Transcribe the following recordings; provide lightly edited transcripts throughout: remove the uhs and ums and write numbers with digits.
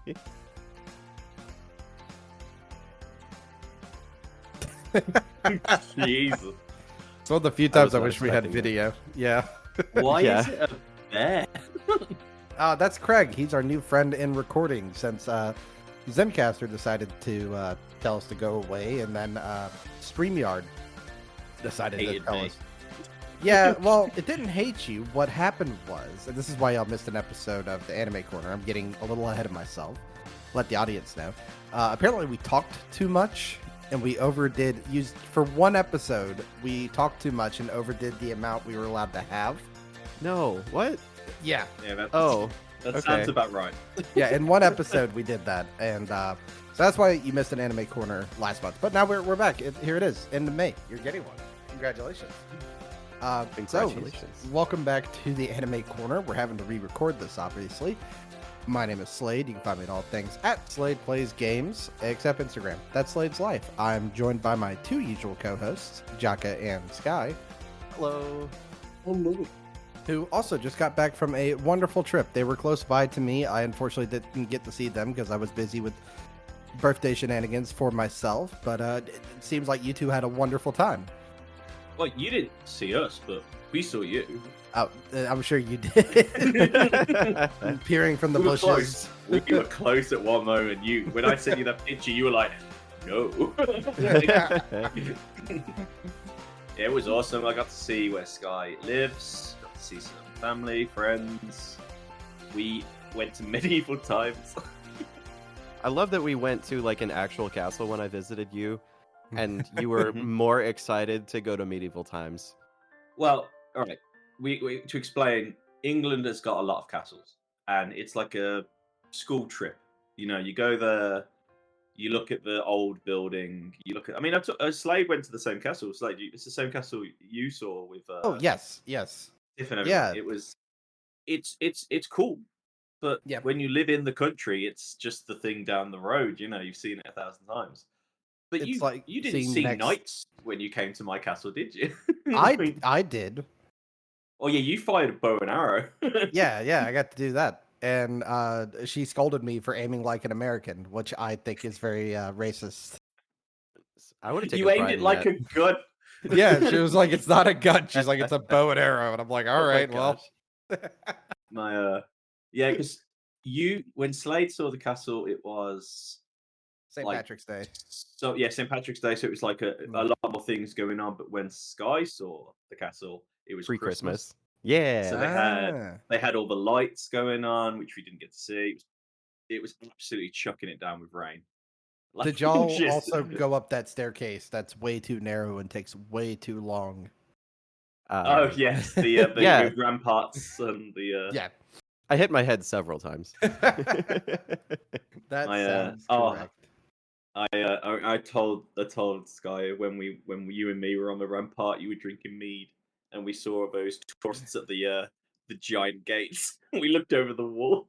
Jesus. It's one of the few times I wish we had video. Yeah. Why is it a bear? That's Craig. He's our new friend in recording since Zencaster decided to tell us to go away, and then StreamYard decided to tell us. Yeah, well, it didn't hate you. What happened was, and this is why y'all missed an episode of the Anime Corner. I'm getting a little ahead of myself. Let the audience know. Apparently, we talked too much, and we overdid. For one episode, we talked too much and overdid the amount we were allowed to have. No, what? Yeah. That okay. sounds about right. Yeah, in one episode we did that, and so that's why you missed an Anime Corner last month. But now we're back. Here it is, end of May. You're getting one. Congratulations. Congratulations. So, welcome back to the Anime Corner. We're having to re-record this, obviously. My name is Slade. You can find me at all things at Slade Plays Games, except Instagram. That's Slade's Life. I'm joined by my two usual co-hosts, Jaka and Sky. Hello. Who also just got back from a wonderful trip. They were close by to me. I unfortunately didn't get to see them because I was busy with birthday shenanigans for myself, but it seems like you two had a wonderful time. Well, you didn't see us, but we saw you. Oh, I'm sure you did. Peering from the bushes. Close. We were close at one moment. When I sent you that picture, you were like, no. It was awesome. I got to see where Sky lives, got to see some family, friends. We went to medieval times. I love that we went to like an actual castle when I visited you, and you were more excited to go to medieval times. Well, all right. We to explain, England has got a lot of castles, and it's like a school trip. You know, you go there, you look at the old building, you look at. I mean, Slade went to the same castle. Slade, it's the same castle you saw with. Oh yes. Tiff and everything. Yeah, it's cool, but when you live in the country, it's just the thing down the road. You know, you've seen it 1,000 times. But It's you didn't see knights when you came to my castle, did you? I did. Oh yeah, you fired a bow and arrow. Yeah, I got to do that. And she scolded me for aiming like an American, which I think is very racist. I would have taken You aimed it like a gun. Yeah, she was like, it's not a gun. She's like, it's a bow and arrow. And I'm like, all right, well. Yeah, because when Slade saw the castle, it was St. Patrick's Day. So yeah, St. Patrick's Day. So it was like a lot more things going on. But when Sky saw the castle, it was pre-Christmas. Yeah. So they had all the lights going on, which we didn't get to see. It was absolutely chucking it down with rain. Like, did y'all also go up that staircase that's way too narrow and takes way too long? Oh yes, the ramparts and the yeah. I hit my head several times. That sounds correct. I told Sky when you and me were on the rampart, you were drinking mead, and we saw those tourists at the giant gates. We looked over the wall.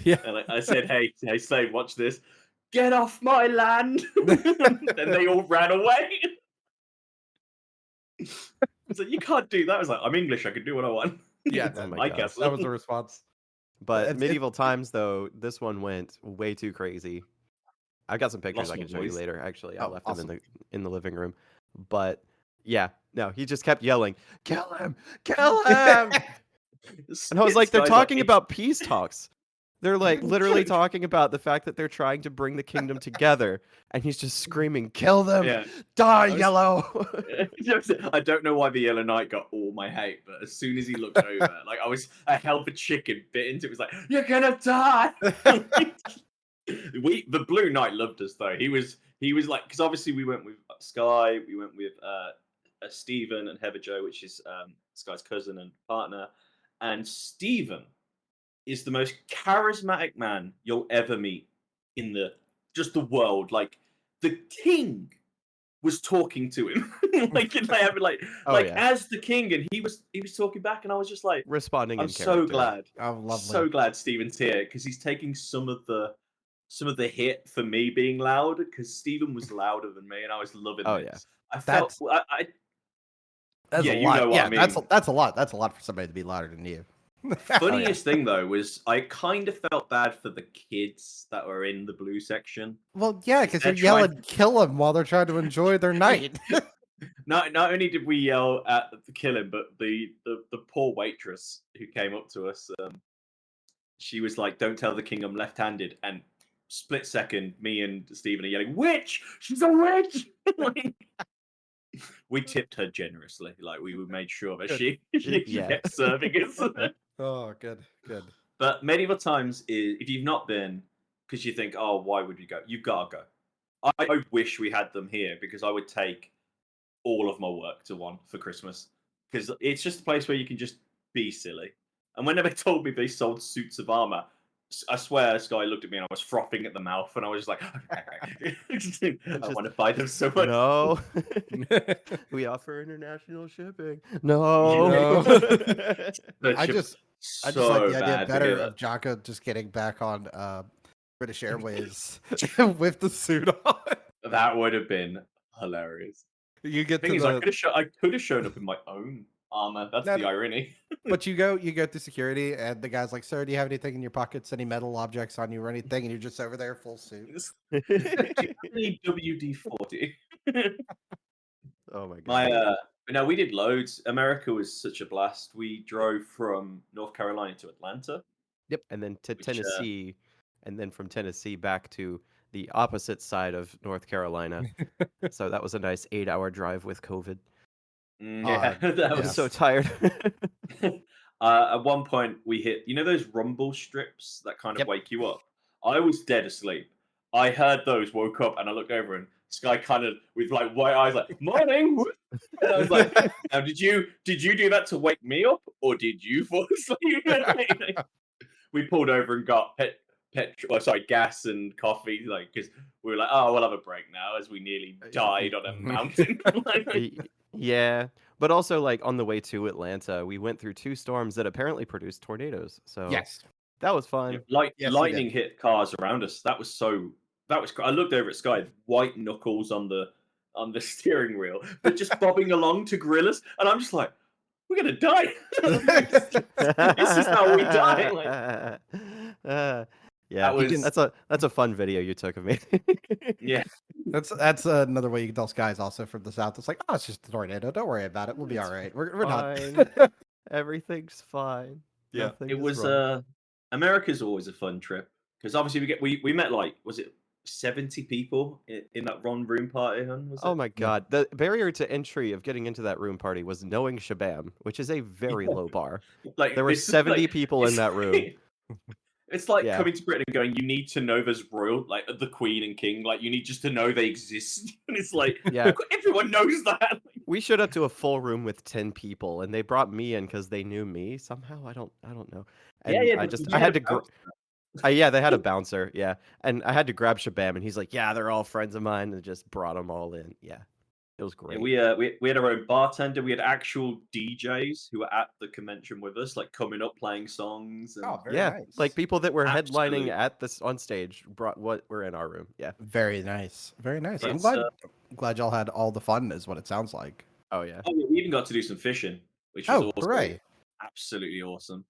Yeah. And I said, "Hey, Slade, watch this! Get off my land!" And they all ran away. I was like, "You can't do that." I was like, "I'm English. I can do what I want." Yeah, my castle. That was the response. But medieval times, though, this one went way too crazy. I've got some pictures I can show you later. Actually, I left them in the living room. But yeah, no, he just kept yelling, "Kill him! Kill him!" And I was like, they're talking about peace talks. They're like literally talking about the fact that they're trying to bring the kingdom together, and he's just screaming, "Kill them! Die, Yellow!" I don't know why the Yellow Knight got all my hate, but as soon as he looked over, like I held the chicken, bit into it, was like, "You're gonna die!" The Blue Knight loved us though. He was like, because obviously we went with Sky, we went with Stephen and Heather Jo, which is Sky's cousin and partner, and Stephen is the most charismatic man you'll ever meet in the world. Like the king was talking to him, as the king, and he was talking back, and I was just like responding. I'm so glad. Oh, lovely. So glad Stephen's here because he's taking some of the hit for me being loud, because Stephen was louder than me, and I was loving this. Yeah. I felt that's a lot. you know what I mean. That's a lot. That's a lot for somebody to be louder than you. Funniest thing though was I kind of felt bad for the kids that were in the blue section. Well, yeah, because you're They're trying- yelling, "Kill him!" while they're trying to enjoy their night. Not only did we yell at the killing, but the poor waitress who came up to us, she was like, "Don't tell the king I'm left-handed." And split second, me and Stephen are yelling, "Witch! She's a witch!" Like, we tipped her generously. Like we made sure that she Yeah. kept serving us. Oh, good. But medieval times is if you've not been, because you think, oh, why would we go? You've got to go. I wish we had them here because I would take all of my work to one for Christmas because it's just a place where you can just be silly. And whenever they told me they sold suits of armor, I swear this guy looked at me and I was frothing at the mouth and I was just like, I want to buy them so much. No. We offer international shipping. No. I just like the idea better of Jaka just getting back on British Airways with the suit on. That would have been hilarious. You get The thing is, I could have shown up in my own armor. That's the irony. But you go through security, and the guy's like, "Sir, do you have anything in your pockets? Any metal objects on you or anything?" And you're just over there, full suit. WD-40. Oh my god. No, we did loads. America was such a blast. We drove from North Carolina to Atlanta. Yep, and then to Tennessee, and then from Tennessee back to the opposite side of North Carolina. So that was a nice 8-hour drive with COVID. Yeah, I was so tired. At one point, we hit, those rumble strips that kind of wake you up? I was dead asleep. I heard those, woke up, and I looked over, and this guy kind of, with like white eyes, like, "Morning!" And I was like, "Now, did you do that to wake me up, or did you fall asleep?" We pulled over and got gas and coffee, like, because we were like, "Oh, we'll have a break now," as we nearly died on a mountain. Yeah, but also like on the way to Atlanta, we went through 2 storms that apparently produced tornadoes. So Yes, that was fun. Lightning hit cars around us. That was I looked over at Sky, white knuckles on the steering wheel, but just bobbing along to grill us, and I'm just like, we're gonna die. This is how we die. Yeah, that's a fun video you took of me. Yeah, that's another way you can tell Sky's also from the south. It's like, oh, it's just a tornado. Don't worry about it. We'll be all right. We're not. Everything's fine. Yeah, Nothing it was. wrong. America's always a fun trip because obviously we met like, was it 70 people in that one room party? Oh my god, the barrier to entry of getting into that room party was knowing Shabam, which is a very low bar. Like there were 70 people in that room. It's like coming to Britain and going, you need to know there's royal, like the Queen and King, like you need just to know they exist. And it's like, everyone knows that. We showed up to a full room with 10 people, and they brought me in because they knew me somehow. I don't know. And I had to. Yeah, they had a bouncer. Yeah, and I had to grab Shabam, and he's like, "Yeah, they're all friends of mine," and just brought them all in. Yeah, it was great. Yeah, we had our own bartender. We had actual DJs who were at the convention with us, like coming up playing songs. And... Oh, very nice. Like people that were headlining at this on stage brought what were in our room. Yeah, very nice, very nice. I'm glad y'all had all the fun, is what it sounds like. Oh yeah. We even got to do some fishing, which was awesome. Hooray. Absolutely awesome.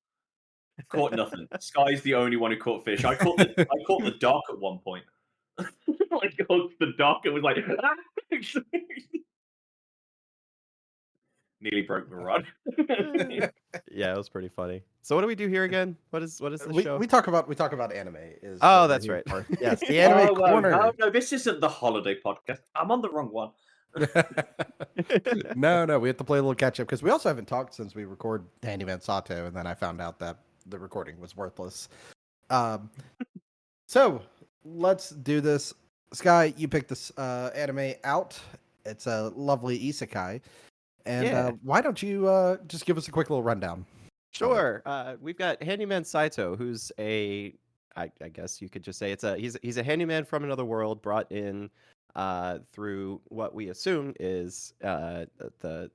Caught nothing. Sky's the only one who caught fish. I caught the dock at one point. Like hooked the dock. It was like nearly broke the rod. Yeah, it was pretty funny. So what do we do here again? What is the show? We talk about anime. That's right. Yes, the Anime Corner. No, this isn't the holiday podcast. I'm on the wrong one. No, we have to play a little catch up because we also haven't talked since we record Handy Man Saitou, and then I found out that the recording was worthless. So let's do this. Sky, you picked this anime out. It's a lovely isekai. And why don't you just give us a quick little rundown? Sure. We've got Handyman Saitou, who's I guess you could just say he's a handyman from another world brought in through what we assume is the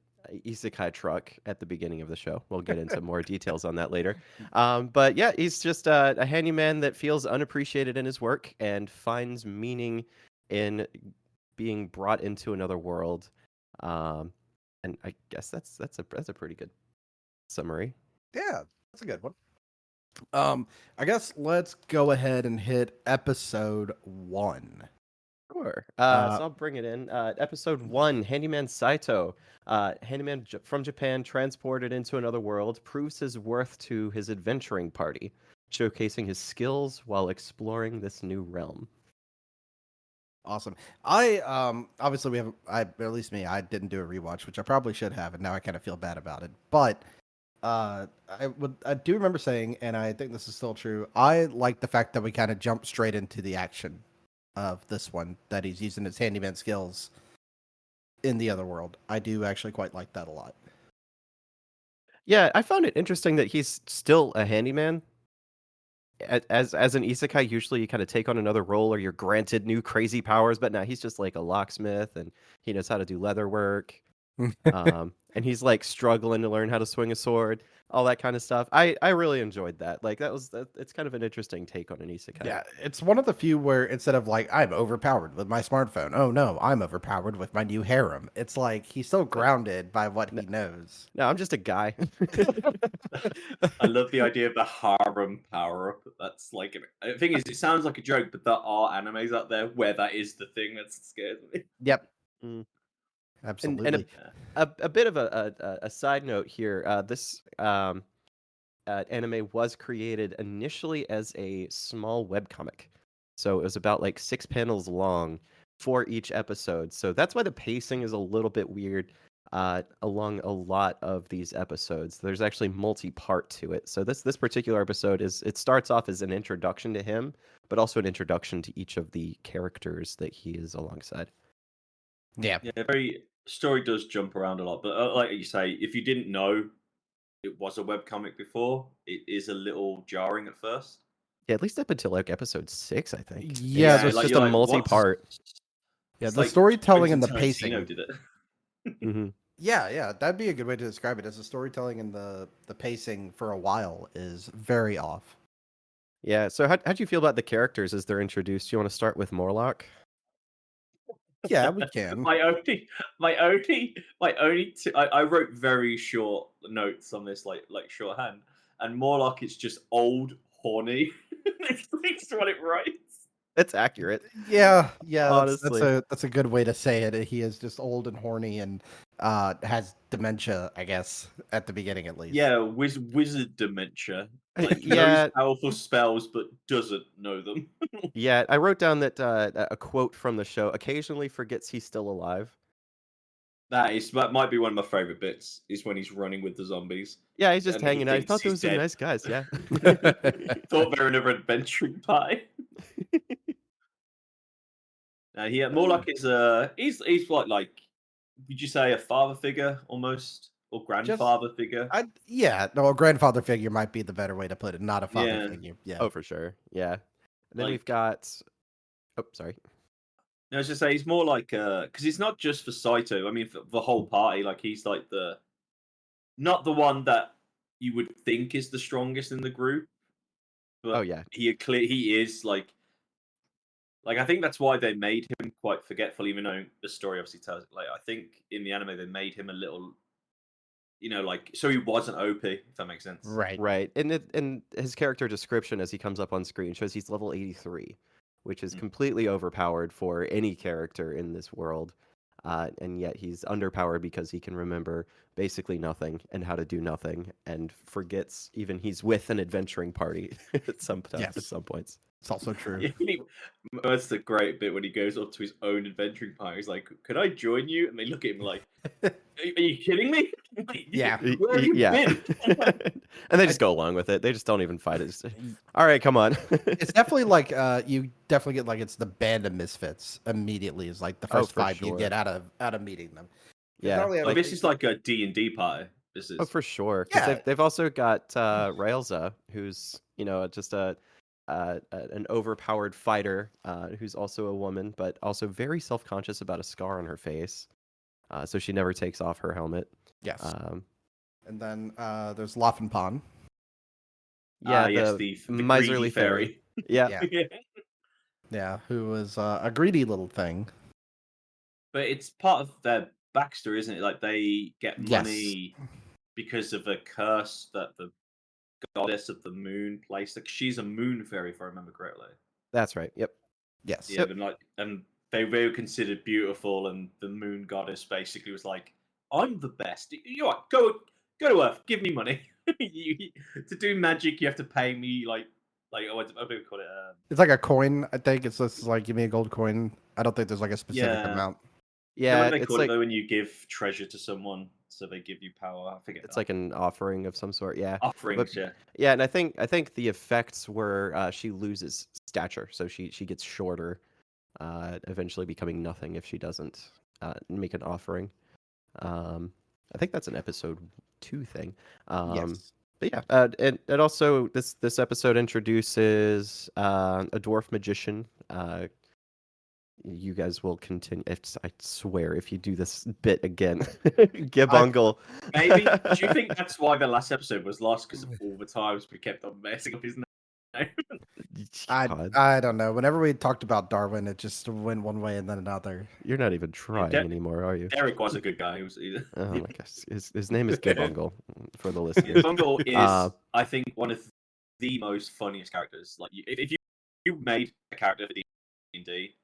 isekai truck at the beginning of the show. We'll get into more details on that later. But yeah, he's just a handyman that feels unappreciated in his work and finds meaning in being brought into another world. And I guess that's a pretty good summary. Yeah. That's a good one. I guess let's go ahead and hit episode 1. Sure. So I'll bring it in. Episode 1, Handyman Saitou. Handyman from Japan, transported into another world, proves his worth to his adventuring party, showcasing his skills while exploring this new realm. Awesome. I obviously at least me, I didn't do a rewatch, which I probably should have, and now I kind of feel bad about it. But I do remember saying, and I think this is still true, I like the fact that we kind of jump straight into the action of this one, that he's using his handyman skills in the other world. I do actually quite like that a lot. Yeah, I found it interesting that he's still a handyman. As an isekai, usually you kind of take on another role or you're granted new crazy powers, but now he's just like a locksmith and he knows how to do leather work. And he's like struggling to learn how to swing a sword, all that kind of stuff. I really enjoyed that. Like it's kind of an interesting take on an isekai. Yeah, it's one of the few where instead of like I'm overpowered with my smartphone, oh no, I'm overpowered with my new harem. It's like he's so grounded by what he knows. No, I'm just a guy. I love the idea of the harem power up. That's like the thing is, it sounds like a joke, but there are animes out there where that is the thing that scares me. Yep. Absolutely. And a bit of a side note here. This anime was created initially as a small webcomic. So it was about like 6 panels long for each episode. So that's why the pacing is a little bit weird along a lot of these episodes. There's actually multi-part to it. So this particular episode it starts off as an introduction to him, but also an introduction to each of the characters that he is alongside. Yeah. Very story does jump around a lot, but like you say, if you didn't know it was a webcomic before, it is a little jarring at first. Yeah, at least up until like episode 6, I think. Yeah, so it's just a multi-part. Yeah, the storytelling and the pacing. Did it. Mm-hmm. Yeah, that'd be a good way to describe it. As the storytelling and the pacing for a while is very off. Yeah, so how do you feel about the characters as they're introduced? You want to start with Morlock? Yeah, we can. I wrote very short notes on this, like shorthand, and Morlock is just old, horny. It's what it writes. It's accurate. Yeah. Honestly. That's a good way to say it. He is just old and horny and has dementia, I guess, at the beginning at least. Yeah, wizard dementia. Like Yeah. knows powerful spells but doesn't know them. Yeah, I wrote down that a quote from the show: occasionally forgets he's still alive. That might be one of my favorite bits. Is when he's running with the zombies. Yeah, he's just hanging out. I thought those were nice guys. Yeah. Thought they were another adventuring party. Morlock is he's like would you say a father figure almost or grandfather figure? A grandfather figure might be the better way to put it, not a father figure. Yeah. Oh, for sure. Yeah. And then we've got. Oh, sorry. No, I was just say he's more like because it's not just for Saitou. I mean, for the whole party, like he's like not the one that you would think is the strongest in the group. But he is like I think that's why they made him quite forgetful, even though the story obviously tells it. Like I think in the anime they made him a little, like so he wasn't OP, if that makes sense. Right. And his character description as he comes up on screen shows he's level 83, which is completely overpowered for any character in this world. And yet he's underpowered because he can remember basically nothing and how to do nothing and forgets even he's with an adventuring party at some points. It's also true. That's the great bit when he goes up to his own adventuring party. He's like, "Could I join you?" And they look at him like, "Are you kidding me?" Yeah. Where have you been? And they just go along with it. They just don't even fight it. Just, all right, come on. It's definitely like you definitely get like it's the band of misfits immediately is like the first vibe you get out of meeting them. Yeah, like, this is like a D&D party. This is for sure. Because they've also got Raelza, who's just an overpowered fighter who's also a woman, but also very self-conscious about a scar on her face. So she never takes off her helmet. Yes. And then there's Laufenpan. Yeah, the miserly fairy. Yeah. Yeah, who was a greedy little thing. But it's part of their backstory, isn't it? Like they get money because of a curse that the goddess of the moon place. Like she's a moon fairy, if I remember correctly. That's right. Yep. Yes. Yeah, and they were considered beautiful, and the moon goddess basically was like, "I'm the best. You know, go to Earth, give me money. To do magic, you have to pay me like what do we call it? It's like a coin. I think it's just like give me a gold coin. I don't think there's like a specific amount. Yeah, what do they it's call like it though when you give treasure to someone, so they give you power? I forget. it's like an offering of some sort. Yeah. Offerings, But, yeah, and I think the effects were she loses stature, so she gets shorter, eventually becoming nothing if she doesn't make an offering. I think that's an episode 2 thing. Yes. But yeah, it also this episode introduces a dwarf magician. You guys will continue. I swear, if you do this bit again, Gibungle. Maybe. Do you think that's why the last episode was lost because of all the times we kept on messing up his name? I don't know. Whenever we talked about Darwin, it just went one way and then another. You're not even trying anymore, are you? Derek was a good guy. Oh my gosh, his name is Gibungle for the listeners. Gibungle is, I think, one of the most funniest characters. Like, if you made a character for D&D,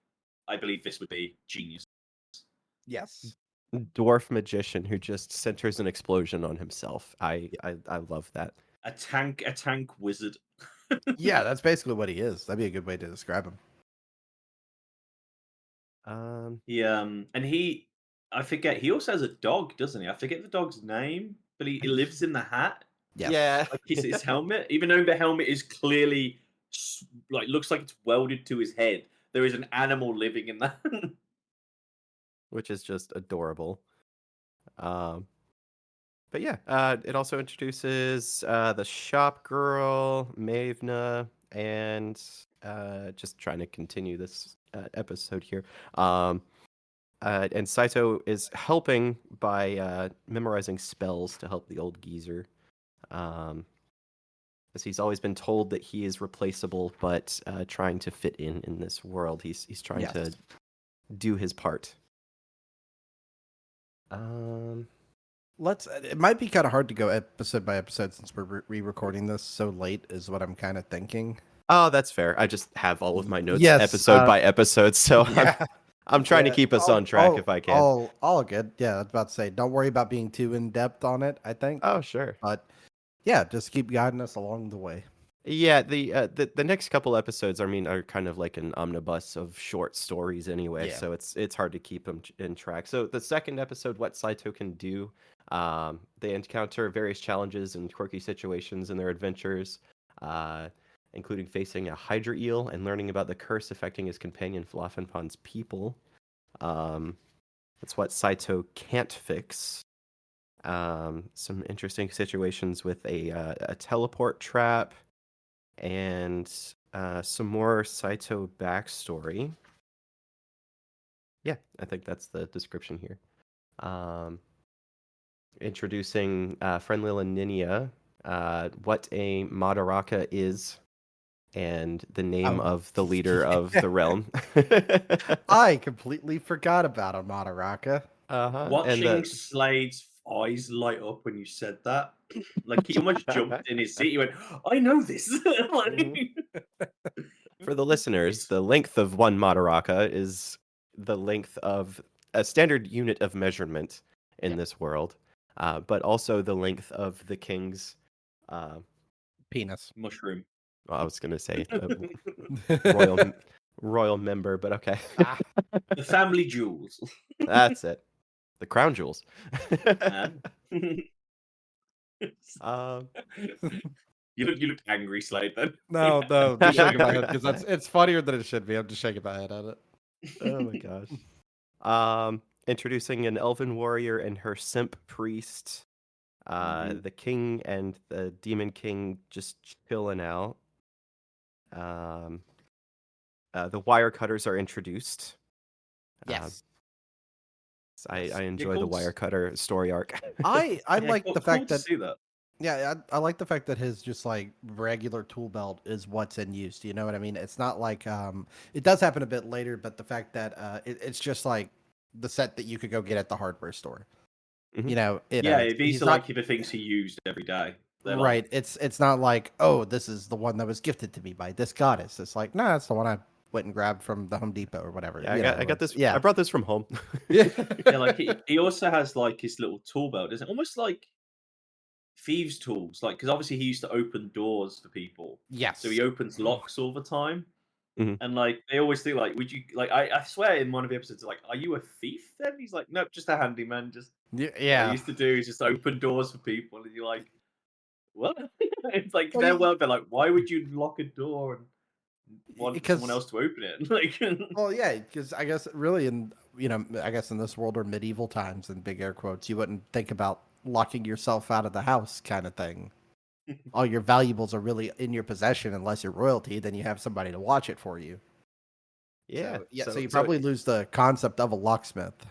I believe this would be genius. Yes. Dwarf magician who just centers an explosion on himself. I love that. A tank wizard. Yeah, that's basically what he is. That'd be a good way to describe him. And I forget, he also has a dog, doesn't he? I forget the dog's name, but he lives in the hat. Yes. Yeah. Like his helmet, even though the helmet is clearly looks like it's welded to his head, there is an animal living in that. Which is just adorable. But yeah, it also introduces the shop girl, Mavna, and just trying to continue this episode here. And Saitou is helping by memorizing spells to help the old geezer. As he's always been told that he is replaceable, but trying to fit in this world. He's trying to do his part. It might be kind of hard to go episode by episode since we're re-recording this so late, is what I'm kind of thinking. Oh, that's fair. I just have all of my notes episode by episode, so yeah. I'm trying to keep us on track if I can. All good. Yeah, I was about to say, don't worry about being too in depth on it, I think. Oh, sure. But yeah, just keep guiding us along the way. Yeah, the next couple episodes, are kind of like an omnibus of short stories anyway, so it's hard to keep them in track. So the second episode, what Saitou can do, they encounter various challenges and quirky situations in their adventures, including facing a hydra eel and learning about the curse affecting his companion Fluffenpon's people. That's what Saitou can't fix. Some interesting situations with a teleport trap, and some more Saitou backstory. Yeah, I think that's the description here. Introducing friendly Lininia, what a Madaraka is, and the name of the leader of the realm. I completely forgot about a Madaraka. Watching Slade's eyes light up when you said that, like he almost jumped in his seat. He went, "I know this." For the listeners, the length of one Madaraka is the length of a standard unit of measurement in this world, but also the length of the king's penis. Mushroom. Well, I was going to say royal member, but okay. The family jewels. That's it. The crown jewels. You look angry, Slade. Then no, just shaking my head because it's funnier than it should be. I'm just shaking my head at it. Oh my gosh. Introducing an elven warrior and her simp priest. The king and the demon king just chilling out. The wire cutters are introduced. Yes. I enjoy the wire cutter story arc. I like the fact that, see that. Yeah, I like the fact that his just like regular tool belt is what's in use. Do you know what I mean? It's not like it does happen a bit later, but the fact that it's just like the set that you could go get at the hardware store. Mm-hmm. You know, these are like the things he used every day. Right. It's not like, oh, this is the one that was gifted to me by this goddess. It's like, no, it's the one I went and grabbed from the Home Depot or whatever. Yeah, I got this. Yeah. I brought this from home. Yeah. Yeah, like he also has like his little tool belt, doesn't it? Almost like thieves' tools, like because obviously he used to open doors for people, Yes. so he opens locks all the time. Mhm. And like they always think, like, would you like? I swear in one of the episodes, like, are you a thief? Then he's like, nope, just a handyman. Just what I Yeah. used to do is just open doors for people, and you're like, what? It's like Well, their world. They're like, why would you lock a door and want someone because else to open it? Like, well, yeah, because I guess really I guess in this world or medieval times in big air quotes, you wouldn't think about locking yourself out of the house kind of thing. All your valuables are really in your possession unless you're royalty, then you have somebody to watch it for you. Yeah. So you probably lose the concept of a locksmith.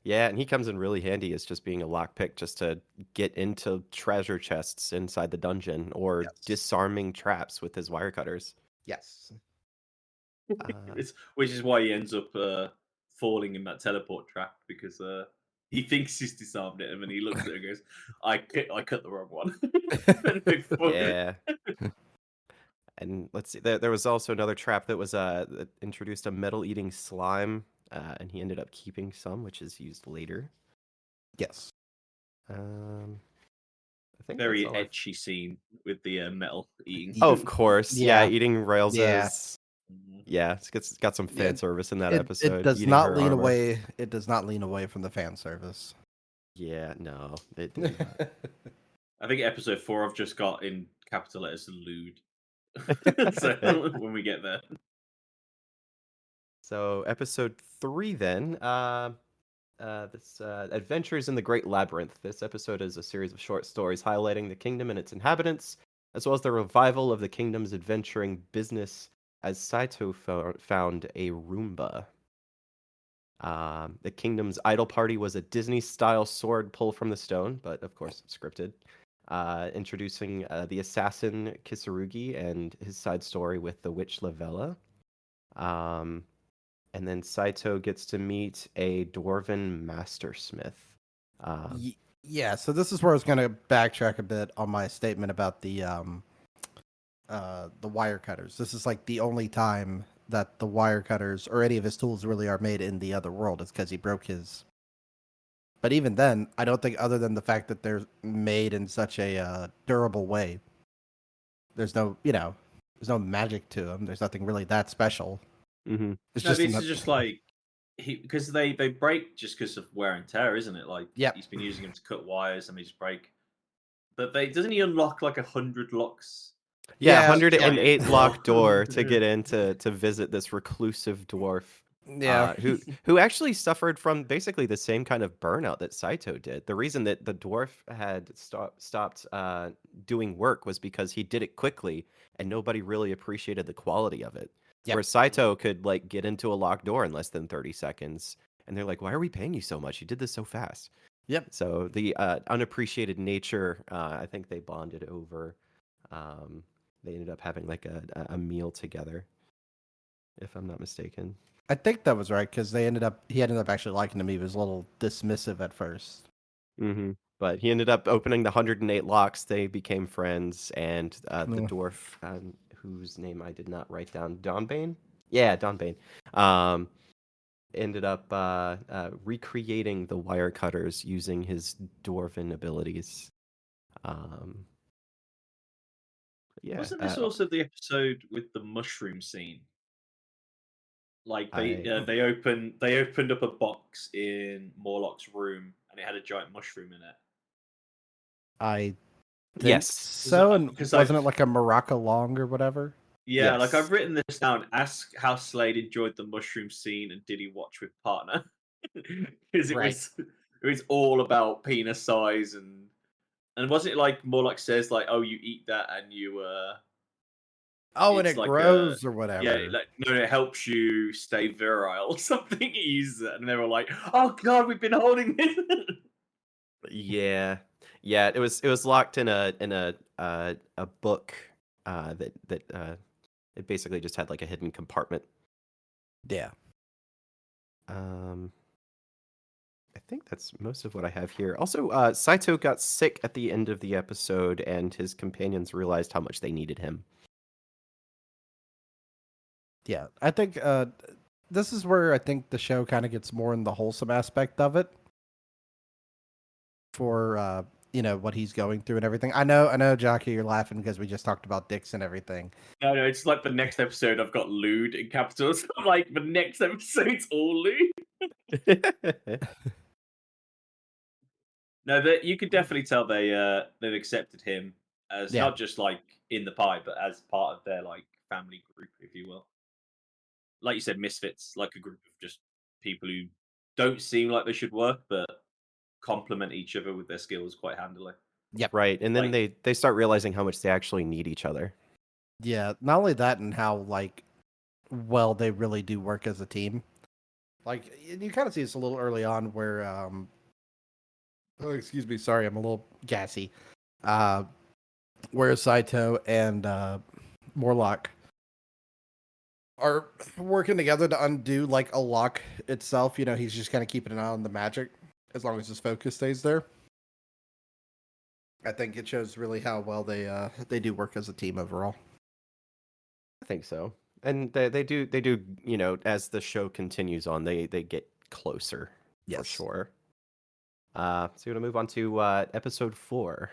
Yeah, and he comes in really handy as just being a lockpick just to get into treasure chests inside the dungeon or disarming traps with his wire cutters. Yes. which is why he ends up falling in that teleport trap because he thinks he's disarmed it, and then he looks at it and goes, I cut the wrong one." Yeah. And let's see, there was also another trap that was that introduced a metal-eating slime, and he ended up keeping some, which is used later. Yes. I think Very etchy scene with the metal eating. Oh, of course. Yeah, eating rails. Yeah, it's got some fan service in that It episode. does eating not her lean armor. away. It does not lean away from the fan service. Yeah, no, it did not. I think episode 4 I've just got in capital letters lewd. So when we get there. So episode 3 then, this Adventures in the Great Labyrinth. This episode is a series of short stories highlighting the kingdom and its inhabitants, as well as the revival of the kingdom's adventuring business as Saitou found a Roomba. The kingdom's idol party was a Disney-style sword pull from the stone, but of course scripted. Introducing the assassin Kisurugi and his side story with the witch Lavella. And then Saitou gets to meet a dwarven mastersmith. Yeah, so this is where I was going to backtrack a bit on my statement about the wire cutters. This is like the only time that the wire cutters or any of his tools really are made in the other world is because he broke his. But even then, I don't think, other than the fact that they're made in such a durable way, there's no magic to them. There's nothing really that special. Mm-hmm. It's no, this is just like because they break just because of wear and tear, isn't it? Like he's been using them to cut wires and they just break. But doesn't he unlock like 100 locks? Yeah, 108 lock door to get in to visit this reclusive dwarf. Yeah, who actually suffered from basically the same kind of burnout that Saitou did. The reason that the dwarf had stopped doing work was because he did it quickly and nobody really appreciated the quality of it. Yep. Where Saitou could like get into a locked door in less than 30 seconds, and they're like, "Why are we paying you so much? You did this so fast." Yep. So the unappreciated nature, I think they bonded over. They ended up having like a meal together, if I'm not mistaken. I think that was right because he ended up actually liking him. He was a little dismissive at first. Mm-hmm. But he ended up opening the 108 locks. They became friends, and the dwarf, whose name I did not write down, Donbane? Yeah, Donbane. Ended up recreating the wire cutters using his dwarven abilities. Yeah. Wasn't this also the episode with the mushroom scene? Like they opened up a box in Morlock's room and it had a giant mushroom in it. I think yes. So, and wasn't it like a Maraca long or whatever? Yeah, yes. Like I've written this down. Ask how Slade enjoyed the mushroom scene and did he watch with partner? Because it was all about penis size and wasn't it like Morlock says like, oh, you eat that and you and it like grows or whatever. Yeah, like no, it helps you stay virile or something. And they were like, "Oh God, we've been holding this." Yeah. It was locked in a book that it basically just had like a hidden compartment. Yeah. I think that's most of what I have here. Also, Saito got sick at the end of the episode, and his companions realized how much they needed him. Yeah, I think this is where I think the show kind of gets more in the wholesome aspect of it for what he's going through and everything. I know, Jaka, you're laughing because we just talked about dicks and everything. No, it's like the next episode I've got lewd in capitals. I'm like, the next episode's all lewd. No, that you could definitely tell they've accepted him as not just like in the pie, but as part of their like family group, if you will. Like you said, misfits, like a group of just people who don't seem like they should work, but complement each other with their skills quite handily. Yep. Right, and then they start realizing how much they actually need each other. Yeah, not only that, and how like well they really do work as a team. Like you kind of see this a little early on where oh, excuse me, sorry, I'm a little gassy. Where Saito and Morlock are working together to undo like a lock itself. He's just kind of keeping an eye on the magic as long as his focus stays there. I think it shows really how well they do work as a team overall. I think so, and they do as the show continues on, they get closer. Yes. For sure. So we're gonna move on to episode 4.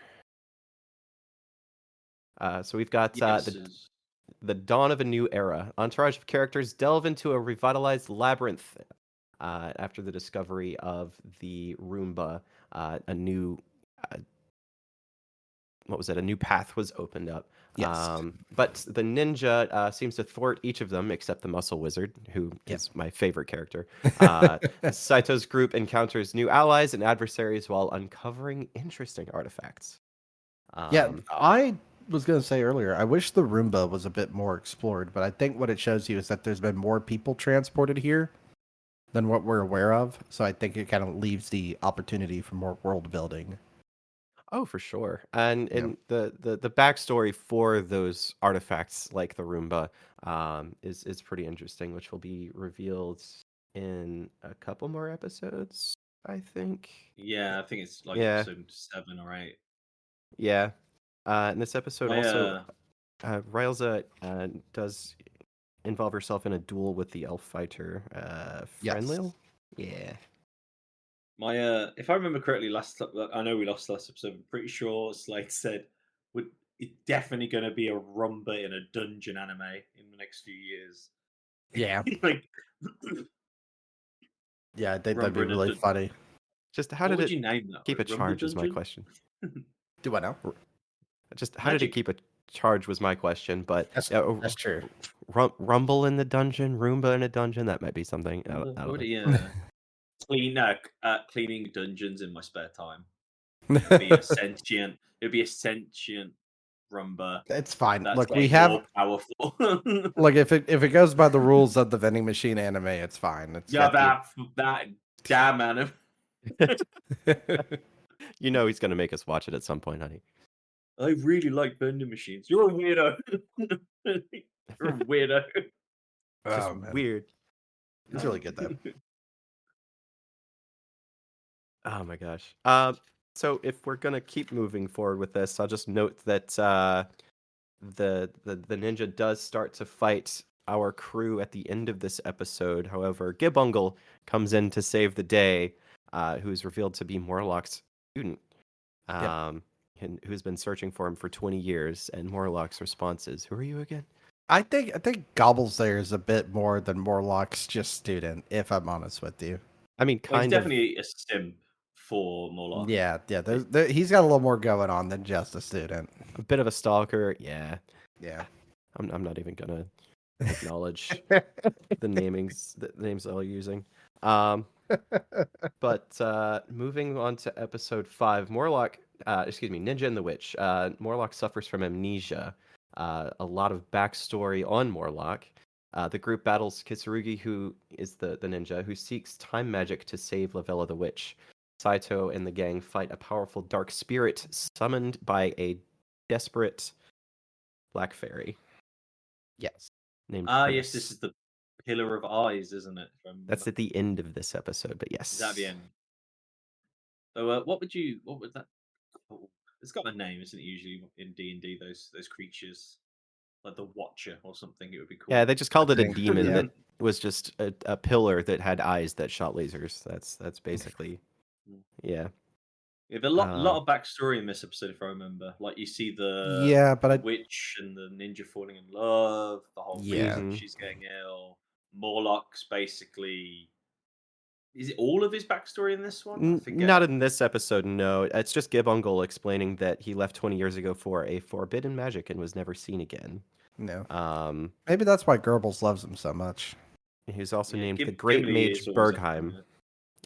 So we've got the dawn of a new era. Entourage of characters delve into a revitalized labyrinth after the discovery of the Roomba. A new a new path was opened up. Yes. But the ninja seems to thwart each of them except the muscle wizard, who is my favorite character. Saito's group encounters new allies and adversaries while uncovering interesting artifacts. I was going to say earlier, I wish the Roomba was a bit more explored, but I think what it shows you is that there's been more people transported here than what we're aware of. So I think it kind of leaves the opportunity for more world building. Oh, for sure. And the backstory for those artifacts, like the Roomba, is pretty interesting, which will be revealed in a couple more episodes, I think. Yeah, I think it's like episode 7 or 8. Yeah. In this episode, also, Rylza does involve herself in a duel with the elf fighter, Frenlil. Yeah. If I remember correctly, I know we lost last episode. I'm pretty sure Slade said it's definitely going to be a Rumba in a dungeon anime in the next few years. Yeah. Yeah, I think that'd be really funny. Just how did you name that? Keep a charge is my question. Do I know? Just how did it keep a charge was my question, but that's true. Rumble in the dungeon, Roomba in a dungeon, that might be something. I don't know. Yeah. Cleaning dungeons in my spare time. It'd be a sentient Rumba. It's fine. Look, we have more powerful. Look, if it goes by the rules of the vending machine anime, it's fine. It's that damn anime. He's gonna make us watch it at some point, honey. I really like vending machines. You're a weirdo. You're a weirdo. Just weird. It's really good though. Oh my gosh. So if we're gonna keep moving forward with this, I'll just note that the ninja does start to fight our crew at the end of this episode. However, Gibungle comes in to save the day, who is revealed to be Morlock's student, and who's been searching for him for 20 years. And Morlock's response is, "Who are you again?" I think Gobbles there is a bit more than Morlock's just student, if I'm honest with you. I mean, he's definitely a simp for Morlock. Yeah. He's got a little more going on than just a student. A bit of a stalker, yeah. I'm not even gonna acknowledge the names they're using. But moving on to episode 5, Ninja and the Witch. Morlock suffers from amnesia. A lot of backstory on Morlock. The group battles Kitsurugi, who is the ninja, who seeks time magic to save Lavella the Witch. Saito and the gang fight a powerful dark spirit summoned by a desperate black fairy. Yes. Named yes, this is the Pillar of Eyes, isn't it? That's at the end of this episode, but yes. Is that the end? So, what would that? Oh, it's got a name, isn't it? Usually in D&D, those creatures like the Watcher or something. It would be Yeah, called. they just called I it a think, demon yeah. that was just a pillar that had eyes that shot lasers. That's basically yeah. Yeah, there's lot of backstory in this episode, if I remember. Like you see Yeah, but the I witch and the ninja falling in love, the whole yeah. reason she's getting ill. Morlock's basically. Is it all of his backstory in this one? I Not forget. in this episode, no. It's just Gibbongle explaining that he left 20 years ago for a forbidden magic and was never seen again. No. Um, Maybe that's why Goebbels loves him so much. he was also Yeah, named the Great Gimli Mage is always up Bergheim. there.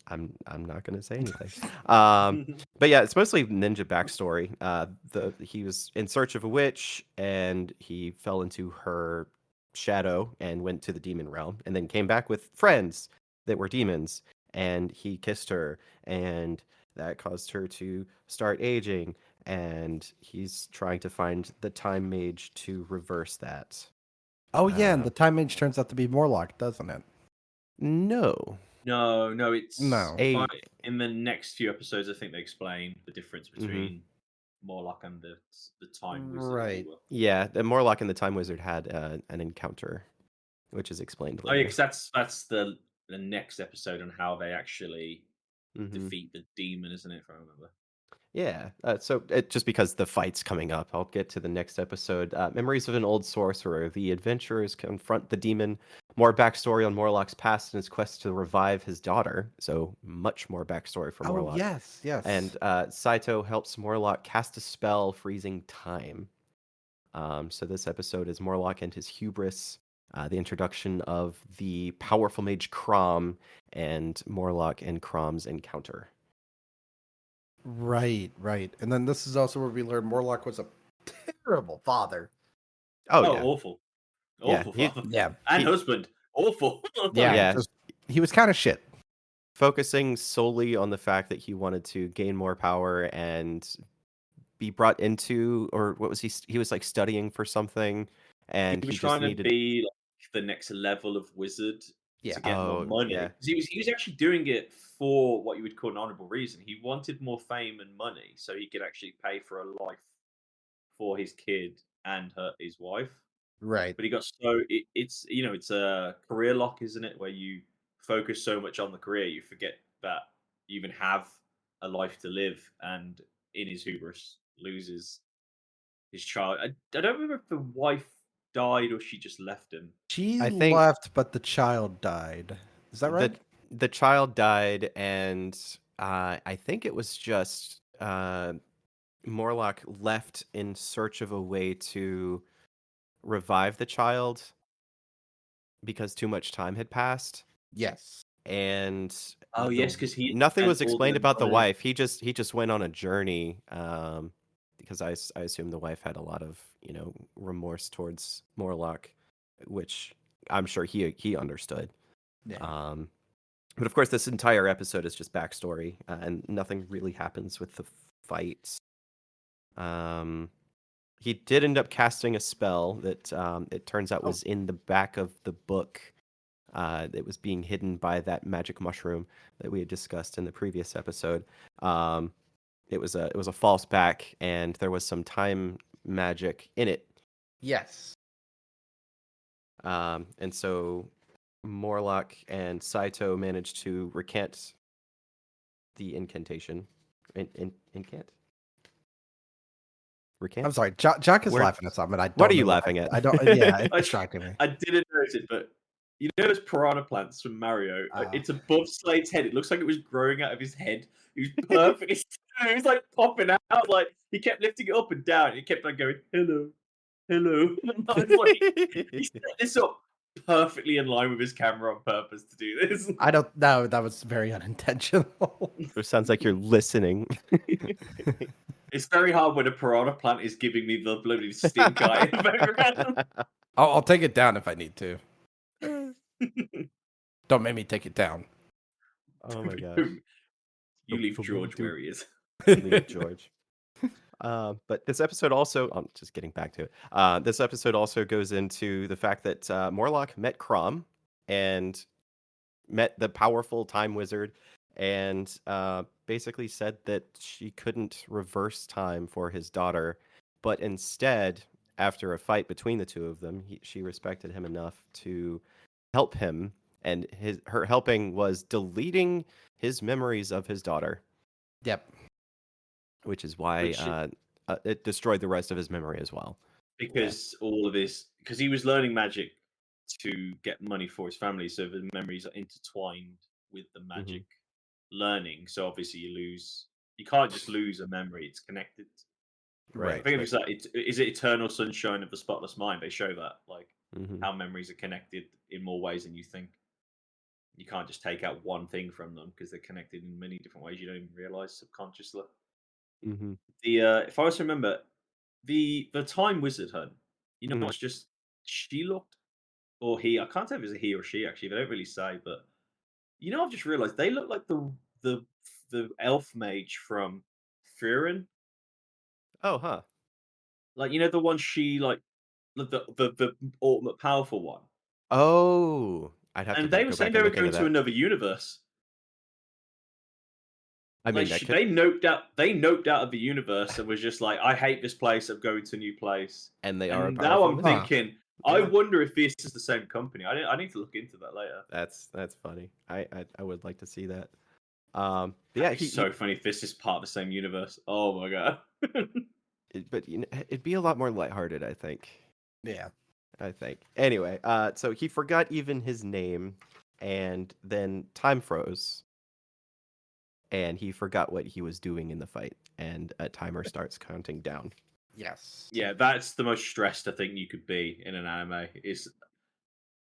I'm not gonna say anything. But yeah, it's mostly ninja backstory. He was in search of a witch and he fell into her shadow and went to the demon realm and then came back with friends that were demons and he kissed her and that caused her to start aging and he's trying to find the time mage to reverse that. Oh yeah, and Uh, the time mage turns out to be Morlock, doesn't it? no. No, it's No. if I A in the next few episodes, I think they explain the difference mhm. between Morlock and the Time Wizard, as it Right. were. Yeah, the Morlock and the Time Wizard had an encounter, which is explained Oh yeah, later. because that's the next episode on how they actually Hmm. defeat the demon, isn't it? If I remember. Yeah, just because the fight's coming up, I'll get to the next episode. Memories of an Old Sorcerer. The adventurers confront the demon. More backstory on Morlock's past and his quest to revive his daughter. So much more backstory for Oh Morlock. yes, yes. And Saito helps Morlock cast a spell freezing time. So this episode is Morlock and his hubris, the introduction of the powerful mage Crom, and Morlock and Crom's encounter. Right, right. And then this is also where we learn Morlock was a terrible father. Oh Oh, yeah, awful, yeah. awful father Yeah. and He husband, awful. Yeah. yeah. Just, he was kind of shit. Focusing solely on the fact that he wanted to gain more power and be brought into, or what was he was like studying for something, and He was he just trying to needed. be like the next level of wizard Yeah. to get more Oh money. yeah. 'Cause he was actually doing it for what you would call an honorable reason. He wanted more fame and money so he could actually pay for a life for his kid and his wife. Right. But he got so it's a career lock, isn't it? Where you focus so much on the career, you forget that you even have a life to live. And in his hubris, loses his child. I don't remember if the wife died or she just left him. She I think left, but the child died. Is that the right? the child died, and I think it was just Morlock left in search of a way to revive the child because too much time had passed. Yes. And Oh yes, because he nothing spent was all explained the about the money. wife. He just went on a journey because I assume the wife had a lot of remorse towards Morlock, which I'm sure he understood. Yeah. But of course, this entire episode is just backstory, and nothing really happens with the fights. He did end up casting a spell that it turns out Oh. was in the back of the book. It was being hidden by that magic mushroom that we had discussed in the previous episode. It was a false back, and there was some time magic in it. Yes. And so Morlock and Saito managed to recant the incantation. Incant? Recant? I'm sorry. Jack is Where- laughing at something. I don't What are you know laughing at? I don't. Yeah, it's I, distracting me. I didn't notice it, but you know those piranha plants from Mario? It's above Slade's head. It looks like it was growing out of his head. He was perfectly still. He was like popping out. Like he kept lifting it up and down. And he kept on going, hello, hello. And I was like, he set this up perfectly in line with his camera on purpose to do this. I don't know. That was very unintentional. It sounds like you're listening. It's very hard when a piranha plant is giving me the bloody stink eye in the background. I'll take it down if I need to. Don't make me take it down. Oh my gosh. You leave George where he is. Leave George. But this episode also, I'm just getting back to it. This episode also goes into the fact that Morlock met Crom and met the powerful time wizard and basically said that she couldn't reverse time for his daughter, but instead, after a fight between the two of them, she respected him enough to help him, and her helping was deleting his memories of his daughter. Yep. Which is why it destroyed the rest of his memory as well. Because because he was learning magic to get money for his family, so the memories are intertwined with the magic learning. So obviously you can't just lose a memory; it's connected. Right. I think it's like is it Eternal Sunshine of the Spotless Mind? They show that how memories are connected in more ways than you think. You can't just take out one thing from them because they're connected in many different ways you don't even realize subconsciously. If I was to remember, the Time Wizard, you know, it's just she looked or he. I can't tell if it's a he or she actually. They don't really say, but you know, I've just realized they look like the elf mage from Furin. Oh, huh. Like, you know, the one she like the ultimate powerful one. Oh, I'd have to And they were go saying back they and were look into going to that. another universe. I mean, Like they noped out. They noped out of the universe and was just like, "I hate this place. I'm going to a new place." and they are a And now powerful I'm wizard. thinking, I wonder if this is the same company. I need to look into that later. That's funny. I would like to see that. Yeah, so funny if this is part of the same universe. Oh my god! But it'd be a lot more lighthearted, I think. Yeah. I think. Anyway, so he forgot even his name, and then time froze, and he forgot what he was doing in the fight, and a timer starts counting down. Yes. Yeah, that's the most stressed I think you could be in an anime. Is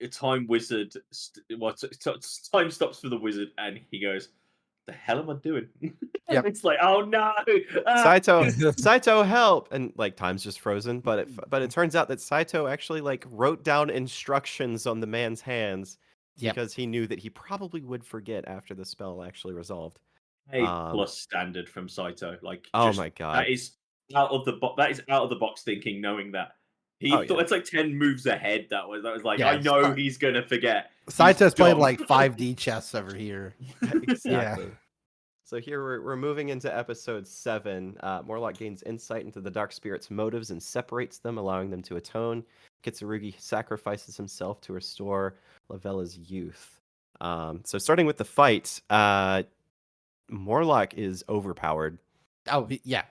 a time wizard. Time stops for the wizard, and he goes, "The hell am I doing?" Yep. It's like, "Oh no, Saito, help!" And like time's just frozen. But it turns out that Saito actually like wrote down instructions on the man's hands because he knew that he probably would forget after the spell actually resolved. plus standard from Saito. Like, oh my god, that is out of the box. That is out of the box thinking, knowing that he thought it's like 10 moves ahead. That was like, I know he's gonna forget. Saito's played like 5D chess over here. Exactly. Yeah. So here we're moving into episode 7. Morlock gains insight into the Dark Spirit's motives and separates them, allowing them to atone. Kitsurugi sacrifices himself to restore Lavella's youth. So starting with the fight, Morlock is overpowered. Oh yeah.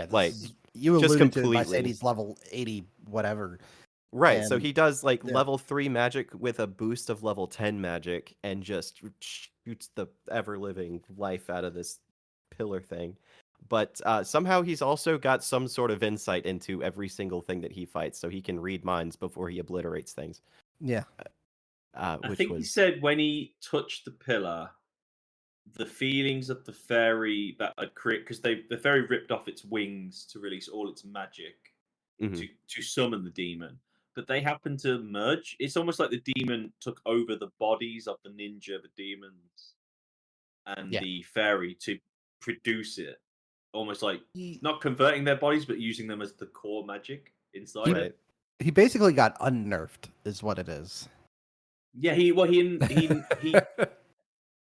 Like you alluded to it by saying he's level 80 whatever. Right, so he does like level 3 magic with a boost of level 10 magic and just shoots the ever-living life out of this pillar thing. But somehow he's also got some sort of insight into every single thing that he fights, so he can read minds before he obliterates things. Yeah. I think he said when he touched the pillar, the feelings of the fairy that had created, because the fairy ripped off its wings to release all its magic to summon the demon. But they happen to merge. It's almost like the demon took over the bodies of the ninja, the demons, and the fairy to produce it. Almost like not converting their bodies, but using them as the core magic inside it. He basically got unnerved, is what it is. Yeah, he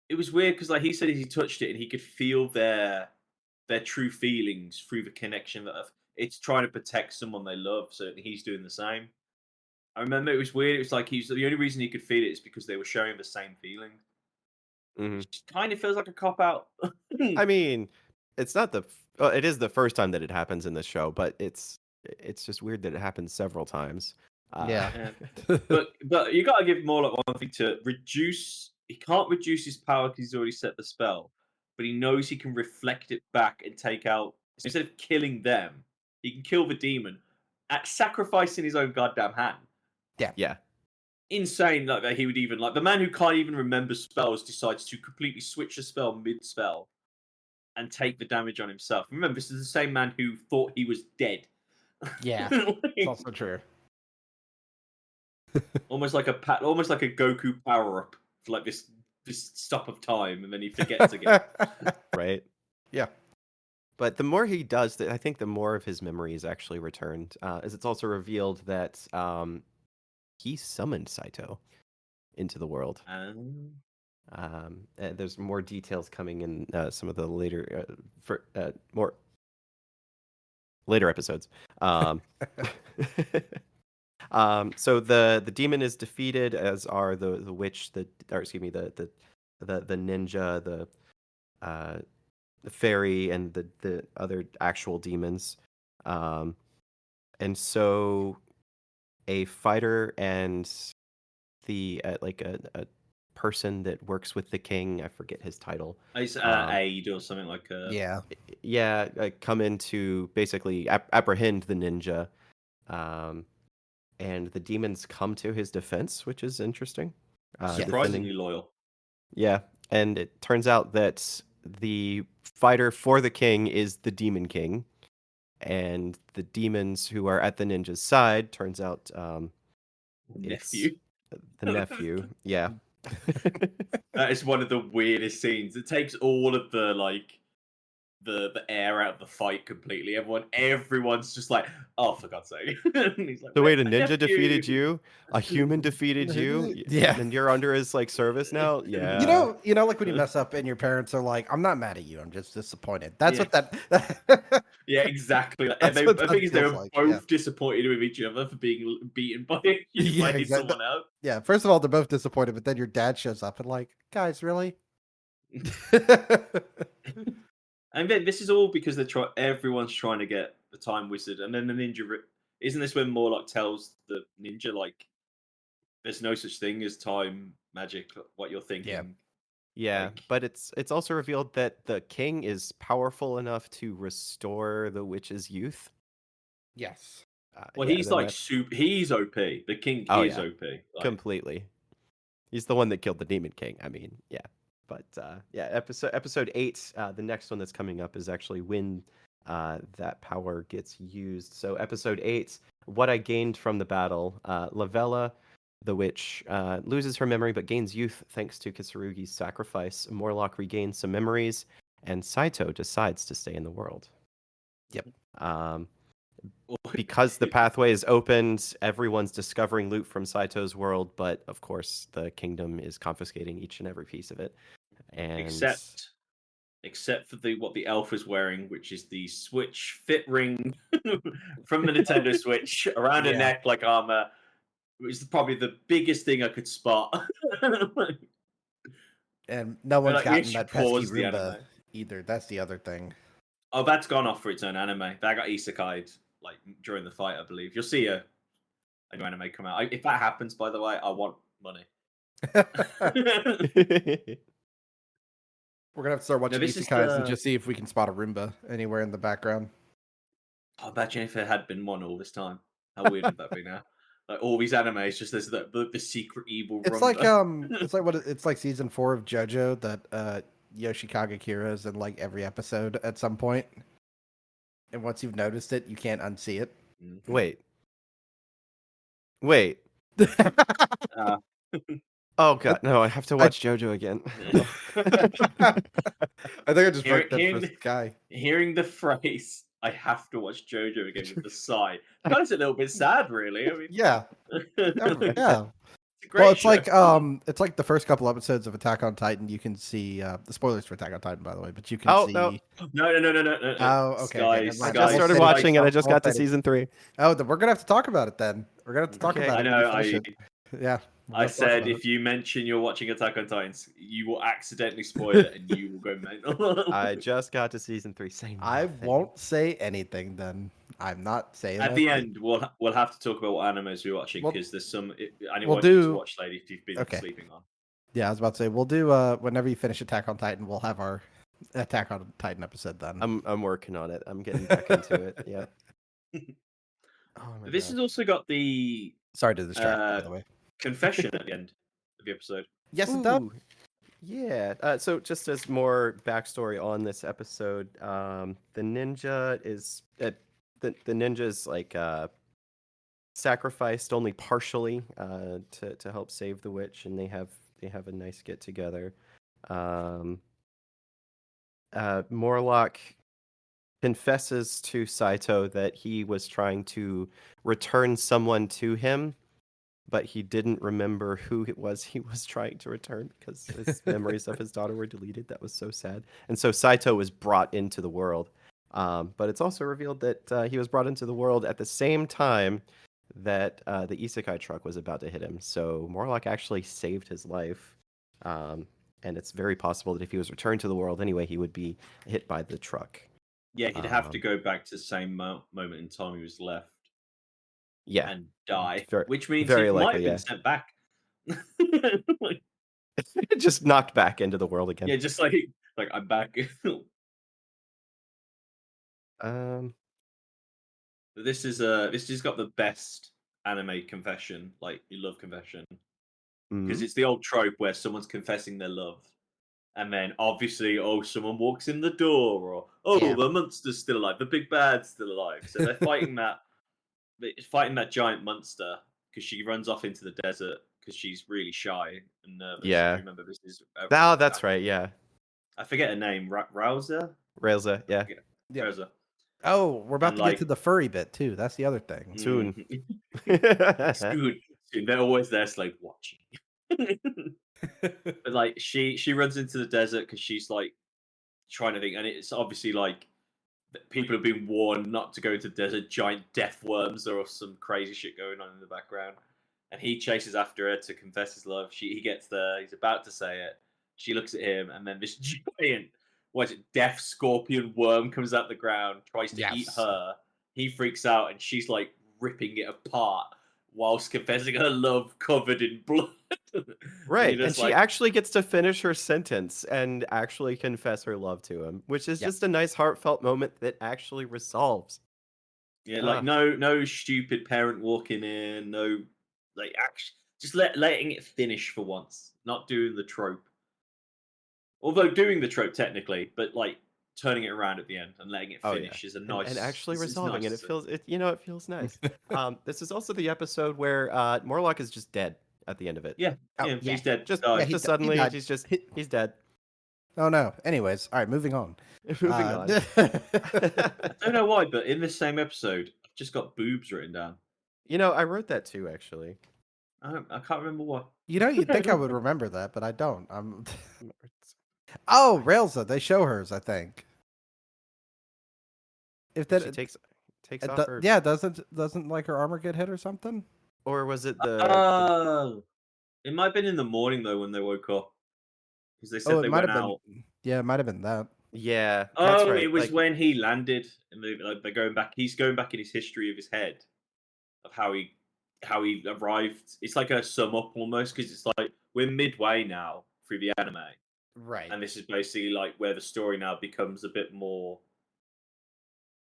it was weird because like he said he touched it and he could feel their true feelings through the connection that it's trying to protect someone they love. So he's doing the same. I remember it was weird. It was like the only reason he could feel it is because they were showing the same feeling. Which kind of feels like a cop out. I mean, it's not it is the first time that it happens in the show, but it's just weird that it happens several times. But you gotta give more like one thing to reduce. He can't reduce his power because he's already set the spell, but he knows he can reflect it back and take out. So instead of killing them, he can kill the demon at sacrificing his own goddamn hand. Yeah. Insane like that he would even like the man who can't even remember spells decides to completely switch a spell mid spell and take the damage on himself. Remember, this is the same man who thought he was dead. Yeah, it's also true. almost like a Goku power up for like this stop of time, and then he forgets again. Right. Yeah. But the more he does, I think the more of his memory is actually returned. As it's also revealed that he summoned Saito into the world. There's more details coming in some of the later more later episodes. So the demon is defeated, as are the witch, the ninja, the fairy, and the other actual demons. And so a fighter and the a person that works with the king, I forget his title. It's aid or something like come in to basically apprehend the ninja. And the demons come to his defense, which is interesting. Surprisingly loyal. Yeah, and it turns out that the fighter for the king is the demon king, and the demons who are at the ninja's side, turns out nephew. The nephew, yeah. That is one of the weirdest scenes. It takes all of the the air out of the fight completely. Everyone's just like, oh, for God's sake. He's like, so wait, a ninja defeated you? A human defeated you? Yeah. And you're under his service now? Yeah. You know, like when you mess up and your parents are like, I'm not mad at you, I'm just disappointed. That's what that Yeah, exactly. I think they were both disappointed with each other for being beaten by someone else. Yeah, first of all, they're both disappointed, but then your dad shows up and like, guys, really? And then this is all because everyone's trying to get the time wizard, and then the ninja. Isn't this when Morlock tells the ninja like, "There's no such thing as time magic"? What you're thinking? Yeah, but it's also revealed that the king is powerful enough to restore the witch's youth. Yes. Well, he's like he's OP. The king is OP. Completely. He's the one that killed the demon king. I mean, yeah. But episode 8, the next one that's coming up is actually when that power gets used. So episode 8, what I gained from the battle. Lavella, the witch, loses her memory but gains youth thanks to Kitsurugi's sacrifice. Morlock regains some memories, and Saitou decides to stay in the world. Yep. Because the pathway is opened, everyone's discovering loot from Saitou's world, but of course the kingdom is confiscating each and every piece of it. And except for what the elf is wearing, which is the Switch fit ring from the Nintendo Switch around her neck like armor, which is probably the biggest thing I could spot. And no one's gotten that pesky Roomba either. That's the other thing. Oh, that's gone off for its own anime. That got isekai'd like during the fight, I believe. You'll see a new anime come out. If that happens, by the way, I want money. We're gonna have to start watching isekais and just see if we can spot a Roomba anywhere in the background. Oh, imagine if there had been one all this time. How weird would that be now? Like all these animes, just there's the secret evil. Roomba. It's like season 4 of JoJo that Yoshikage Kira is in like every episode at some point. And once you've noticed it, you can't unsee it. Mm-hmm. Wait. Oh god, no! I have to watch JoJo again. I think I just wrote that for this guy. Hearing the phrase, "I have to watch JoJo again" with the sigh, kind of a little bit sad, really. I mean, yeah. Well, it's like the first couple episodes of Attack on Titan. You can see the spoilers for Attack on Titan, by the way, but you can see. No. Oh, okay. I just started watching it. I just got to season 3. Oh, then we're gonna have to talk about it. Then we're gonna have to talk about it. I know. Yeah. I said if you mention you're watching Attack on Titans, you will accidentally spoil it and you will go mental. I just got to season 3. I won't say anything then. I'm not saying at the end. We'll have to talk about what animes we're watching because there's some anyone to watch, lady, if you've been sleeping on. Yeah, I was about to say we'll do whenever you finish Attack on Titan, we'll have our Attack on Titan episode then. I'm working on it. I'm getting back into it. Yeah. This has also got the sorry to distract by the way. Confession at the end of the episode. Yes, it does. Yeah. So just as more backstory on this episode, the ninja is the ninja's like sacrificed only partially to help save the witch, and they have a nice get together. Morlock confesses to Saitou that he was trying to return someone to him, but he didn't remember who it was he was trying to return because his memories of his daughter were deleted. That was so sad. And so Saitou was brought into the world. But it's also revealed that he was brought into the world at the same time that the isekai truck was about to hit him. So Morlock actually saved his life. And it's very possible that if he was returned to the world anyway, he would be hit by the truck. Yeah, he'd have to go back to the same moment in time he was left. Yeah. And die. Very, which means very he likely, might have been sent back. Like, just knocked back into the world again. Yeah, just like I'm back. This has got the best anime confession. Like, you love confession. Because it's the old trope where someone's confessing their love. And then obviously, someone walks in the door, or the monster's still alive, the big bad's still alive. So they're fighting that giant monster because she runs off into the desert because she's really shy and nervous. Yeah. If you remember, this is that's right. Yeah. I forget her name. Rouser. Yeah. Yeah. Rouser. Oh, we're about to get to the furry bit too. That's the other thing. Soon. Soon. They're always there, like watching. But like she runs into the desert because she's like trying to think, and it's obviously like people have been warned not to go into the desert. Giant death worms or some crazy shit going on in the background, and he chases after her to confess his love. He gets there. He's about to say it. She looks at him, and then this giant, death scorpion worm comes out the ground, tries to eat her. He freaks out, and she's like ripping it apart whilst confessing her love, covered in blood. Right, and she actually gets to finish her sentence and actually confess her love to him, which is just a nice heartfelt moment that actually resolves. Yeah, like no stupid parent walking in, no like just letting it finish for once, not doing the trope. Although doing the trope technically, but like turning it around at the end and letting it finish is a nice and actually resolving nice it. It feels nice. This is also the episode where Morlock is just dead at the end of it. Yeah, he's dead. Just suddenly he's dead. Oh no. Anyways, all right, moving on. Moving on. I don't know why, but in this same episode, I've just got boobs written down. I wrote that too, actually. I can't remember why. You'd think I would remember that, but I don't. Oh, Railsa, they show hers, I think. If that she takes off her... doesn't like her armor get hit or something? Or was it it might have been in the morning though when they woke up. Because they said they went out. Yeah, it might have been that. Yeah. That's right. It was when he landed and they're going back. He's going back in his history of his head of how he arrived. It's like a sum up almost, because it's like we're midway now through the anime. Right. And this is basically like where the story now becomes a bit more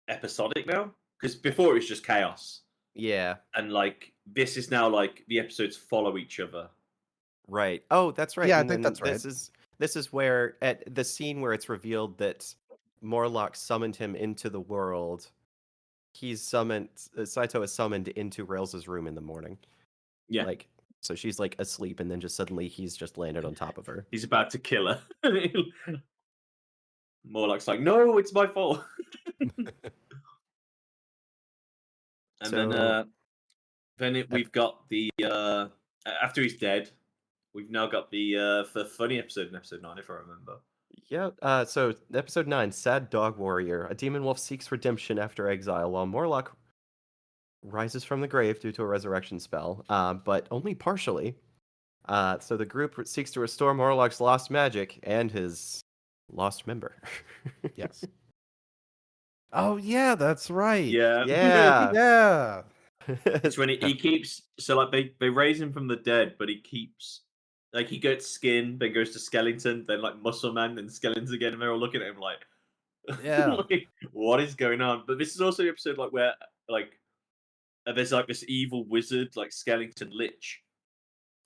episodic now. Because before it was just chaos. Yeah. And like this is now like the episodes follow each other. Right. Oh, that's right. Yeah, I think that's right. This is where at the scene where it's revealed that Morlock summoned him into the world. He's summoned. Saitou is summoned into Railsa's room in the morning. Yeah. So she's like asleep, and then just suddenly he's just landed on top of her. He's about to kill her. Morlock's like, no, it's my fault. And we've got the after he's dead, we've now got the funny episode in episode 9, if I remember. Yeah. So episode 9, Sad Dog Warrior. A demon wolf seeks redemption after exile, while Morlock rises from the grave due to a resurrection spell, but only partially. So the group seeks to restore Morlock's lost magic and his lost member. Yes. Oh yeah, that's right. Yeah. Yeah. It's when he keeps they raise him from the dead, but he keeps he gets skin, then goes to skeleton, then like muscle man, then skeletons again, and they're all looking at him like, yeah, what is going on? But this is also the episode where there's this evil wizard skeleton lich,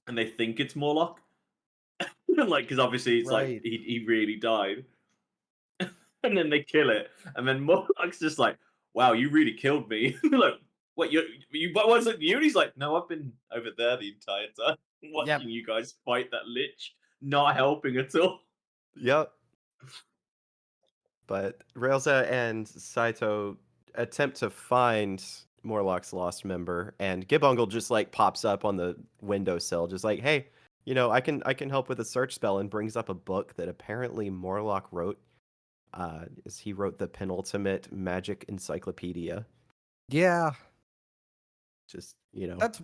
and they think it's Morlock, because obviously it's right. he really died, and then they kill it, and then Morlock's just like, wow, you really killed me. What wasn't you? And he's like, no, I've been over there the entire time watching you guys fight that lich, not helping at all. Yep. But Railsa and Saitou attempt to find Morlock's lost member, and Gibbungle just like pops up on the windowsill, just like, hey, I can help with a search spell, and brings up a book that apparently Morlock wrote. Is he wrote the penultimate magic encyclopedia? Yeah, Just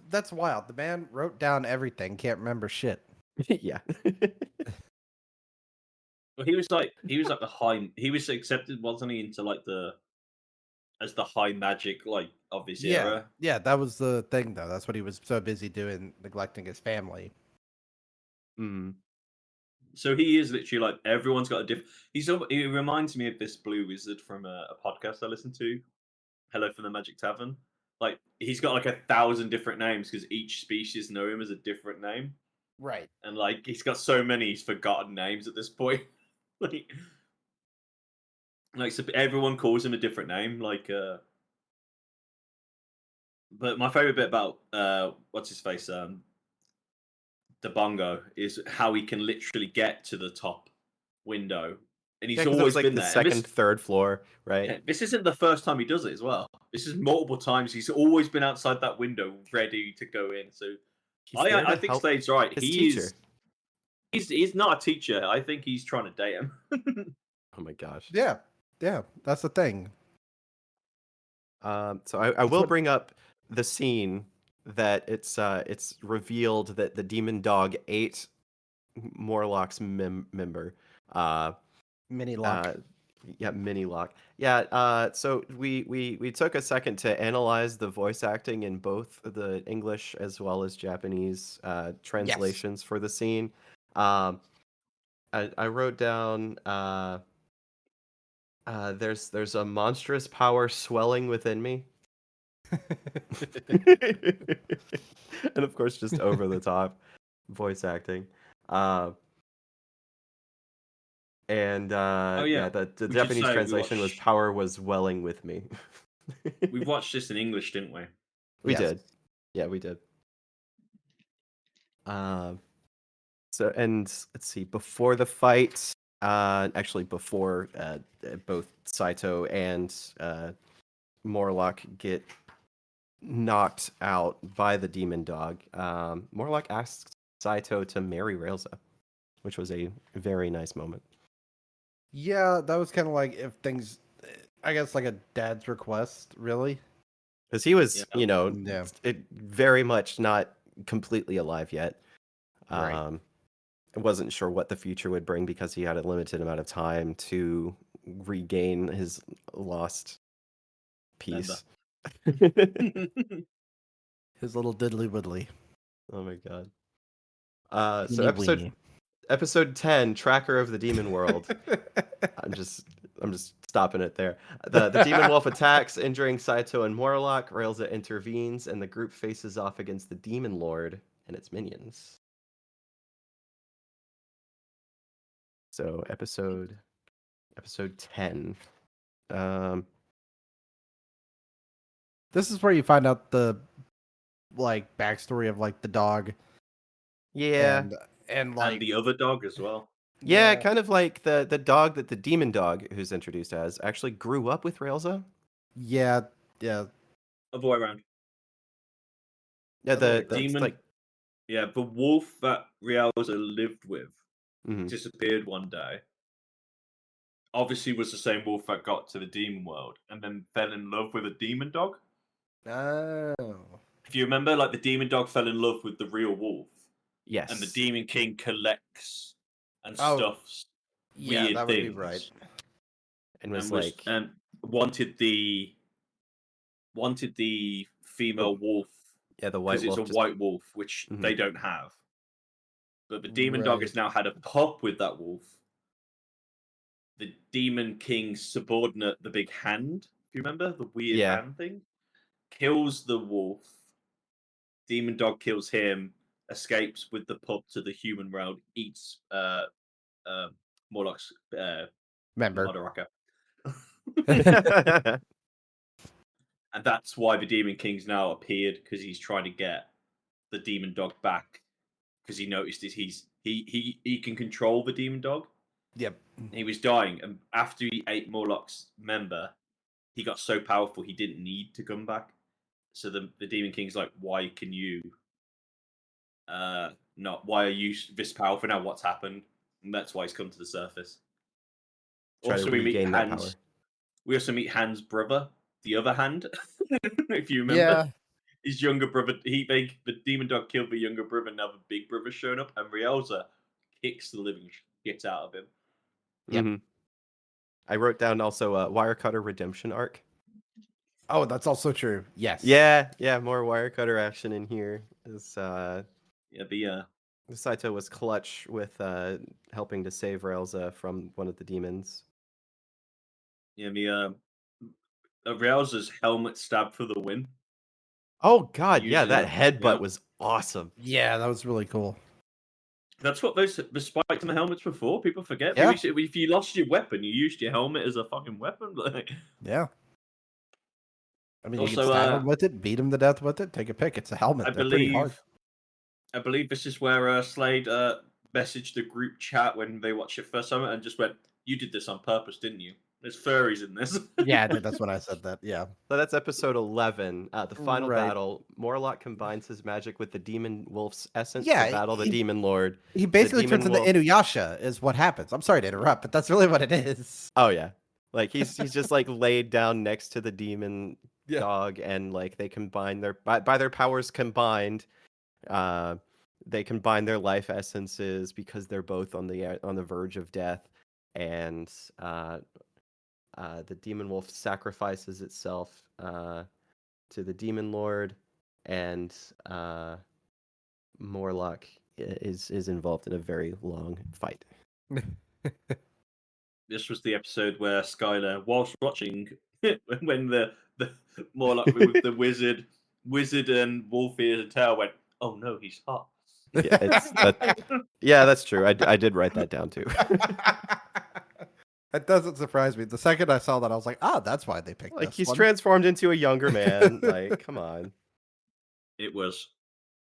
that's wild. The man wrote down everything, can't remember shit. yeah. Well, he was like the high. He was accepted, wasn't he, into like as the high magic like of his era. Yeah, that was the thing though. That's what he was so busy doing, neglecting his family. Mm. So he is literally like everyone's got a different. He reminds me of this blue wizard from a podcast I listen to, Hello from the Magic Tavern. Like he's got like 1,000 different names because each species know him as a different name, Right. and like he's got so many he's forgotten names at this point. like, so everyone calls him a different name. But my favorite bit about what's his face, the bongo, is how he can literally get to the top window, and Yeah, he's because it was always like been the there. second, third floor, right? Yeah, this isn't the first time he does it as well. This is multiple times. He's always been outside that window, ready to go in. So He's there I to think help Slade's right. his teacher. He's not a teacher. I think he's trying to date him. Oh my gosh. Yeah, that's the thing. So I will bring up the scene that it's revealed that the demon dog ate Morlock's member. Mini lock. Yeah, mini lock. Yeah. So we took a second to analyze the voice acting in both the English as well as Japanese translations for the scene. I wrote down. There's a monstrous power swelling within me. And of course, just over the top voice acting. Oh yeah, The we should Japanese say translation was "power was welling with me." we watched this in English, didn't we? We Yes. did. Yeah, we did. So, and let's see, before the fight, actually before both Saito and Morlock get knocked out by the demon dog, Morlock asks Saito to marry Railsa, which was a very nice moment. Yeah, that was kind of like if things, I guess, like a dad's request, really. Because he was, Yeah. very much not completely alive yet. Right. I wasn't sure what the future would bring because he had a limited amount of time to regain his lost piece. His little diddly widdly. Oh my god. Teeny So weeny. episode 10, Tracker of the Demon World. I'm just stopping it there. The demon wolf attacks, injuring Saito and Morlock. Railsa intervenes, and the group faces off against the demon lord and its minions. So episode 10. This is where you find out the like backstory of like the dog. Yeah. And like and the other dog as well. Yeah, kind of like the dog that the demon dog who's introduced as actually grew up with Railsa. Yeah. Other way around. Yeah, the demon. like Yeah, the wolf that Rialza lived with mhm. disappeared one day. Obviously, was the same wolf that got to the demon world and then fell in love with a demon dog. Oh. If you remember, like the demon dog fell in love with the real wolf. Yes. And the demon king collects and Oh, stuffs yeah, weird that would things. be right. And was and like and wanted the female wolf. Yeah, the white wolf. Because it's a white wolf, which Mhm. they don't have. But the demon dog has now had a pup with that wolf. The demon king's subordinate, the big hand, if you remember, the weird hand thing, kills the wolf. Demon dog kills him, escapes with the pup to the human world, eats Morlock's Member. Madaraka. And that's why the demon king's now appeared, because he's trying to get the demon dog back, because he noticed he can control the demon dog. Yep. He was dying, and after he ate Morlock's member, he got so powerful he didn't need to come back. so the Demon King's like, why can you not? Why are you this powerful now? What's happened? And that's why he's come to the surface. Try to Also, we meet regain that power. Hans. We also meet Hans' brother, the other hand, if you remember. Yeah. His younger brother, the demon dog killed the younger brother. Now the big brother's shown up, and Rielza kicks the living shit out of him. Yep. Mm-hmm. I wrote down also a Wirecutter redemption arc. Oh, that's also true. Yes. Yeah, more Wirecutter action in here. Saitou was clutch with helping to save Rielza from one of the demons. Yeah, Rielza's helmet stab for the win. Oh god, yeah, that headbutt was awesome. Yeah, that was really cool. That's what the spikes in the helmets were for. People forget. Yeah. If you lost your weapon, you used your helmet as a fucking weapon. Yeah. I mean, Also, you can stab him with it, beat him to death with it, take a pick. It's a helmet. They're pretty hard. I believe this is where Slade messaged the group chat when they watched it first time and just went, "You did this on purpose, didn't you? There's furries in this." Yeah, that's when I said that. Yeah. So that's episode 11. The final battle. Morlock combines his magic with the demon wolf's essence to battle the demon lord. He basically turns into Inuyasha, is what happens. I'm sorry to interrupt, but that's really what it is. Oh yeah, like he's just like laid down next to the demon dog, and like they combine by their powers combined. They combine their life essences because they're both on the verge of death, and the demon wolf sacrifices itself to the demon lord, and Morlock is involved in a very long fight. This was the episode where Skylar, whilst watching, when the Morlock with the wizard and wolf ears and tail went, "Oh no, he's hot." Yeah, that's true. I did write that down too. That doesn't surprise me. The second I saw that, I was like, that's why they picked this he's one. transformed into a younger man. Like, come on. It was,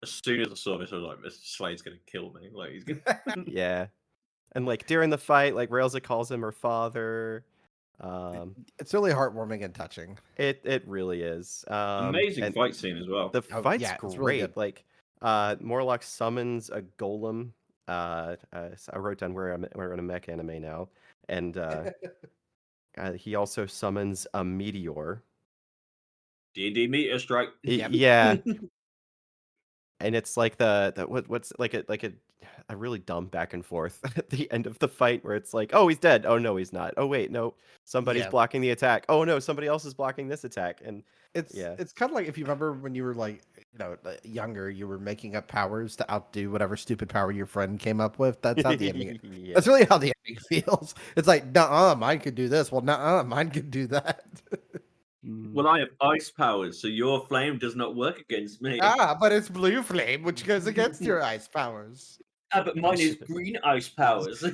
as soon as I saw this, I was like, "This Slade's gonna kill me." Like, he's gonna. Yeah. And like during the fight, like Rielza calls him her father. It's really heartwarming and touching. It really is. Amazing fight scene as well. The fight's great. Really like Morlock summons a golem. I wrote down we're in a mech anime now, and he also summons a meteor. D&D meteor strike. Yeah. And it's like what's like a really dumb back and forth at the end of the fight where it's like, oh, he's dead. Oh no, he's not. Oh wait, no, somebody's blocking the attack. Oh no, somebody else is blocking this attack. And it's kind of like if you remember when you were like, younger, you were making up powers to outdo whatever stupid power your friend came up with. That's how the ending. That's really how the ending feels. It's like, nuh-uh, mine could do this. Well, nuh-uh, mine could do that. Well, I have ice powers, so your flame does not work against me. But it's blue flame, which goes against your ice powers. But mine is green ice powers.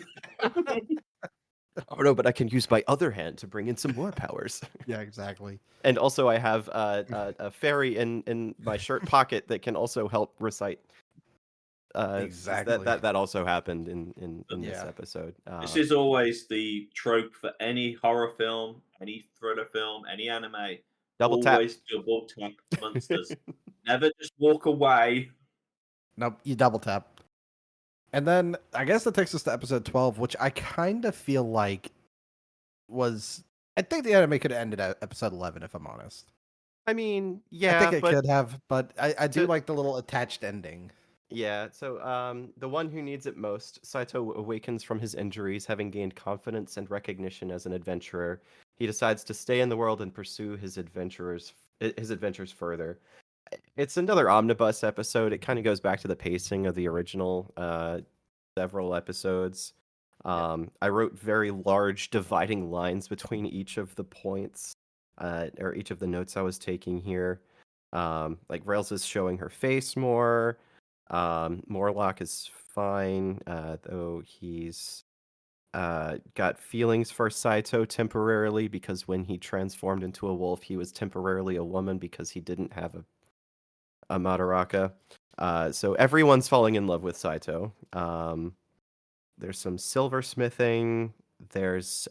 Oh no, but I can use my other hand to bring in some more powers. Yeah, exactly. And also I have a fairy in my shirt pocket that can also help recite. Exactly. That also happened in this episode. This is always the trope for any horror film, any thriller film, any anime. Double tap monsters. Never just walk away. Nope, you double tap. And then I guess that takes us to episode 12, which I kind of feel like was... I think the anime could have ended at episode 11, if I'm honest. I mean, yeah. I think it could have, but I do like the little attached ending. Yeah, so the one who needs it most, Saitou awakens from his injuries, having gained confidence and recognition as an adventurer. He decides to stay in the world and pursue his adventures further. It's another omnibus episode. It kind of goes back to the pacing of the original several episodes. I wrote very large dividing lines between each of the points, or each of the notes I was taking here. Like Rails is showing her face more. Morlock is fine, though he's got feelings for Saitou temporarily, because when he transformed into a wolf, he was temporarily a woman because he didn't have a Madaraka. So everyone's falling in love with Saitou. There's some silversmithing. There's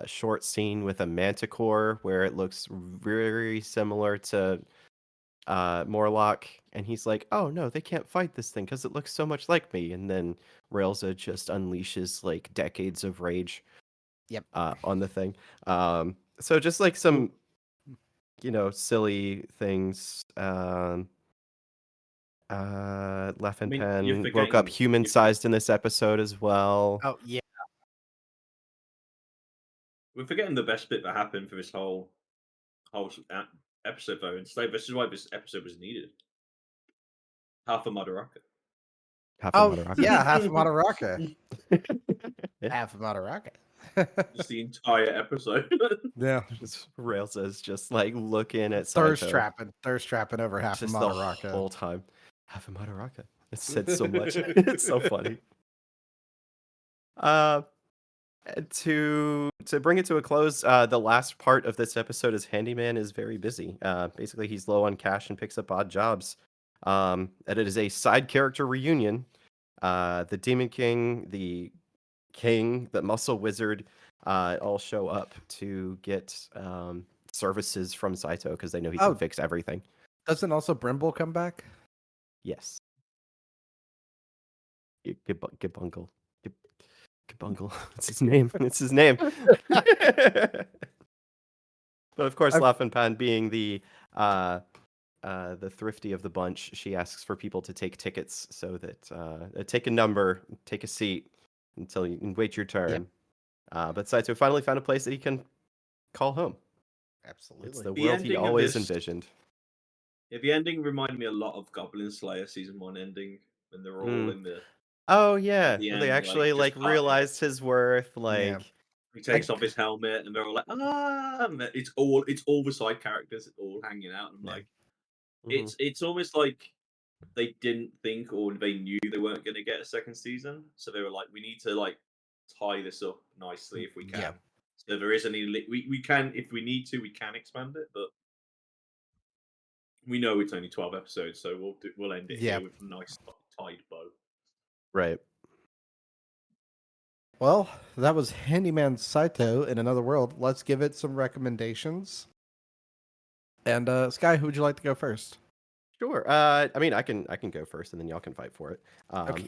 short scene with a manticore where it looks very similar to Morlock, and he's like, "Oh no, they can't fight this thing because it looks so much like me." And then Railza just unleashes like decades of rage, Yep. on the thing. So just like some, silly things. Laugh and Pen woke up human-sized in this episode as well. Oh yeah. We're forgetting the best bit that happened for this whole episode, though. And this is why this episode was needed. Half a Madaraka. Half a Madaraka. Yeah, half a Madaraka. Half a Madaraka. Just the entire episode. Yeah. Railza is just like looking at thirst Saito. trapping over half Just a Madaraka the whole time. Half a Madaraka. It said so much. It's so funny. To bring it to a close, the last part of this episode is Handyman is very busy. Basically, he's low on cash and picks up odd jobs. And it is a side character reunion. The Demon King, the King, the Muscle Wizard, all show up to get services from Saito because they know he can fix everything. Doesn't also Brimble come back? Yes. Gibungle. Gibungle. It's his name. It's his name. But of course, Laugh and Pan being the thrifty of the bunch, she asks for people to take tickets so that take a number, take a seat until you can wait your turn. Yep. But Saito finally found a place that he can call home. Absolutely. It's the world he always envisioned. Yeah, the ending reminded me a lot of Goblin Slayer season 1 ending when they're all in the. Oh yeah, they actually like realized his worth. Like he takes off his helmet, and they're all like, "Ah!" And it's all the side characters all hanging out. And like, it's almost like they didn't think or they knew they weren't going to get a second season, so they were like, "We need to like tie this up nicely if we can." Yeah. So there is any we can, if we need to, we can expand it, but we know it's only 12 episodes, so we'll end it here with a nice tied bow. Right. Well, that was Handy Man Saitou in Another World. Let's give it some recommendations. And Sky, who would you like to go first? Sure. I mean, I can go first, and then y'all can fight for it. Okay.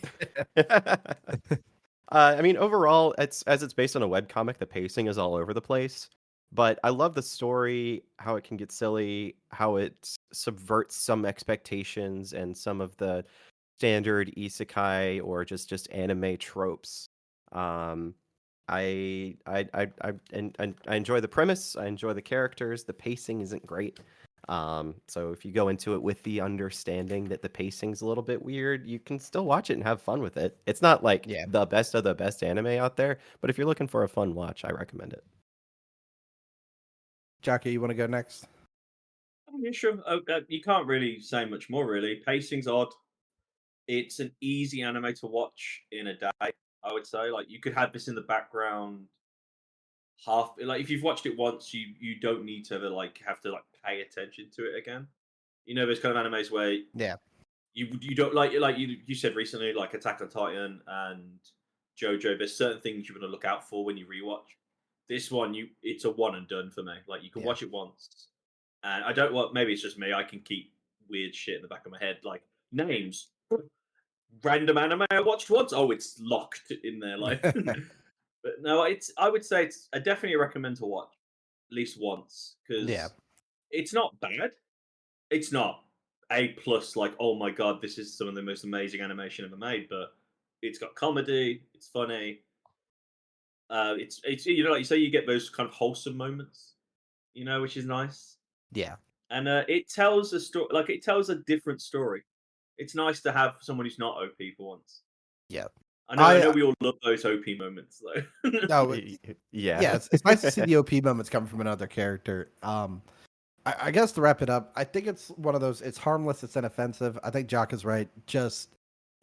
I mean, overall, as it's based on a webcomic, the pacing is all over the place. But I love the story, how it can get silly, how it subverts some expectations and some of the standard isekai or just anime tropes. I enjoy the premise. I enjoy the characters. The pacing isn't great. So if you go into it with the understanding that the pacing's a little bit weird, you can still watch it and have fun with it. It's not like the best of the best anime out there, but if you're looking for a fun watch, I recommend it. Jaka, you want to go next? Yeah, sure. You can't really say much more, really. Pacing's odd. It's an easy anime to watch in a day, I would say. Like, you could have this in the background if you've watched it once, you don't need to have to pay attention to it again. You know, there's kind of animes where you don't like you said recently, like Attack on Titan and JoJo. There's certain things you want to look out for when you rewatch. This one, it's a one and done for me. Like, you can watch it once, and I don't want. Maybe it's just me. I can keep weird shit in the back of my head, like names, random anime I watched once. Oh, it's locked in there, like. But no, I would say it's definitely recommend to watch at least once because it's not bad. It's not A+, like, oh my god, this is some of the most amazing animation ever made, but it's got comedy, it's funny. It's like you say, you get those kind of wholesome moments, which is nice. Yeah. And it tells a story, it tells a different story. It's nice to have someone who's not OP for once. Yeah. I know we all love those OP moments, though. No, it's nice to see the OP moments come from another character. I guess to wrap it up, I think it's one of those. It's harmless, it's inoffensive. I think Jock is right. Just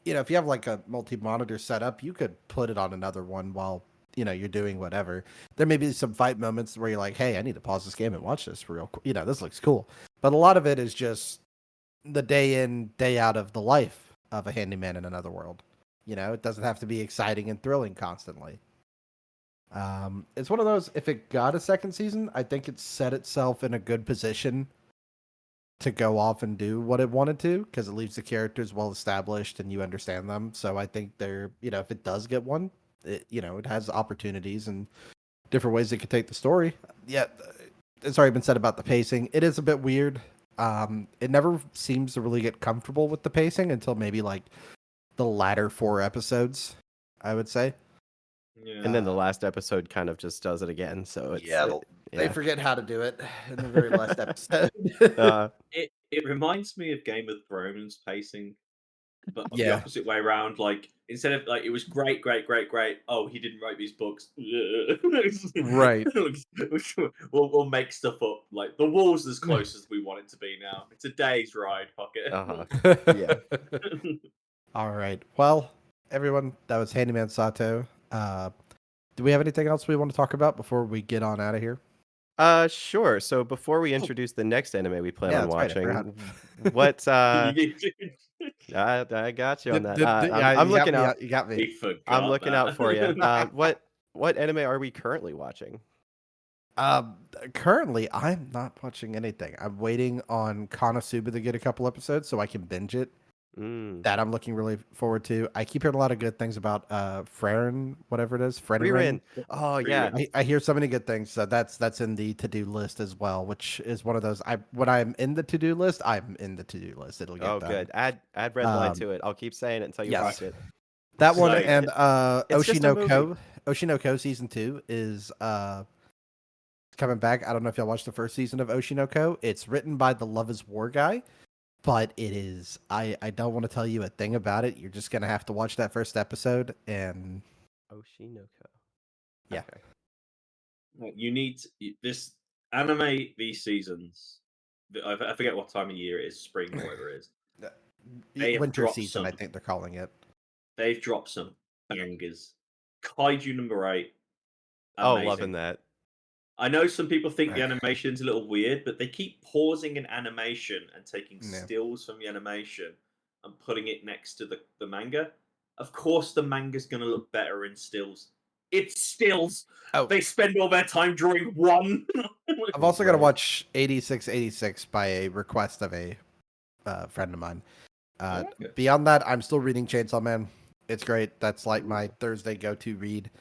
if you have like a multi-monitor setup, you could put it on another one while you're doing whatever. There may be some fight moments where you're like, "Hey, I need to pause this game and watch this real quick." This looks cool. But a lot of it is just the day in, day out of the life of a handyman in another world. It doesn't have to be exciting and thrilling constantly. It's one of those, if it got a second season, I think it set itself in a good position to go off and do what it wanted to, because it leaves the characters well established and you understand them. So I think if it does get one, it has opportunities and different ways it could take the story. Yeah, it's already been said about the pacing. It is a bit weird. It never seems to really get comfortable with the pacing until maybe like the latter 4 episodes, I would say. Yeah. And then the last episode kind of just does it again. So it's they forget how to do it in the very last episode. It reminds me of Game of Thrones pacing, but the opposite way around. Like instead of like it was great. Oh, he didn't write these books. Right. We'll make stuff up. Like the wall's as close as we want it to be now. It's a day's ride. Fuck it. Yeah. All right. Well, everyone, that was Handy Man Saitou. Do we have anything else we want to talk about before we get on out of here? Sure. So before we introduce the next anime we plan on watching, what I got you on that. I'm looking out. You got me. I'm looking out for you. What anime are we currently watching? Currently, I'm not watching anything. I'm waiting on Konosuba to get a couple episodes so I can binge it. That I'm looking really forward to. I keep hearing a lot of good things about Frieren, whatever it is. Frieren. Oh yeah, I hear so many good things. So that's in the to-do list as well, which is one of those. When I'm in the to-do list, I'm in the to-do list. It'll get done. Good. Add red line to it. I'll keep saying it until you watch it. That one and Oshinoko season 2 is coming back. I don't know if y'all watched the first season of Oshinoko. It's written by the Love is War guy. But it is, I don't want to tell you a thing about it. You're just going to have to watch that first episode and... Oshinoko. Yeah. Okay. You need this anime, these seasons. I forget what time of year it is, spring or whatever it is. Winter season, I think they're calling it. They've dropped some bangers. Kaiju number 8. Amazing. Oh, loving that. I know some people think the animation's a little weird, but they keep pausing an animation and taking stills from the animation and putting it next to the manga. Of course, the manga's going to look better in stills. It's stills. Oh. They spend all their time drawing one. I've also got to watch 8686 by a request of a friend of mine. Beyond that, I'm still reading Chainsaw Man. It's great. That's like my Thursday go-to read.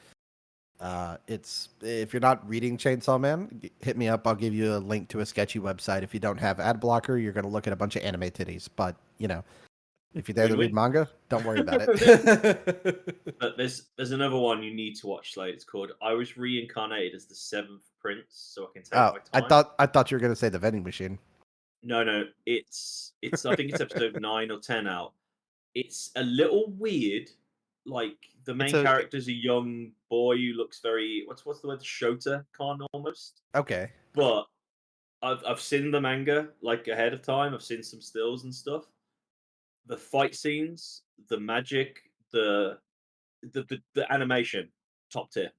It's if you're not reading Chainsaw Man, hit me up. I'll give you a link to a sketchy website. If you don't have ad blocker, you're going to look at a bunch of anime titties. But if you're there to read manga, don't worry about it. But there's another one you need to watch, Slade. It's called I Was Reincarnated as the Seventh Prince, so I can take my time. I thought you were going to say the vending machine. No, it's I think it's episode 9 or 10 out. It's a little weird. Like the main character's a young boy who looks very what's the word, Shota Khan almost. Okay. But I've seen the manga like ahead of time. I've seen some stills and stuff. The fight scenes, the magic, the animation, top tier.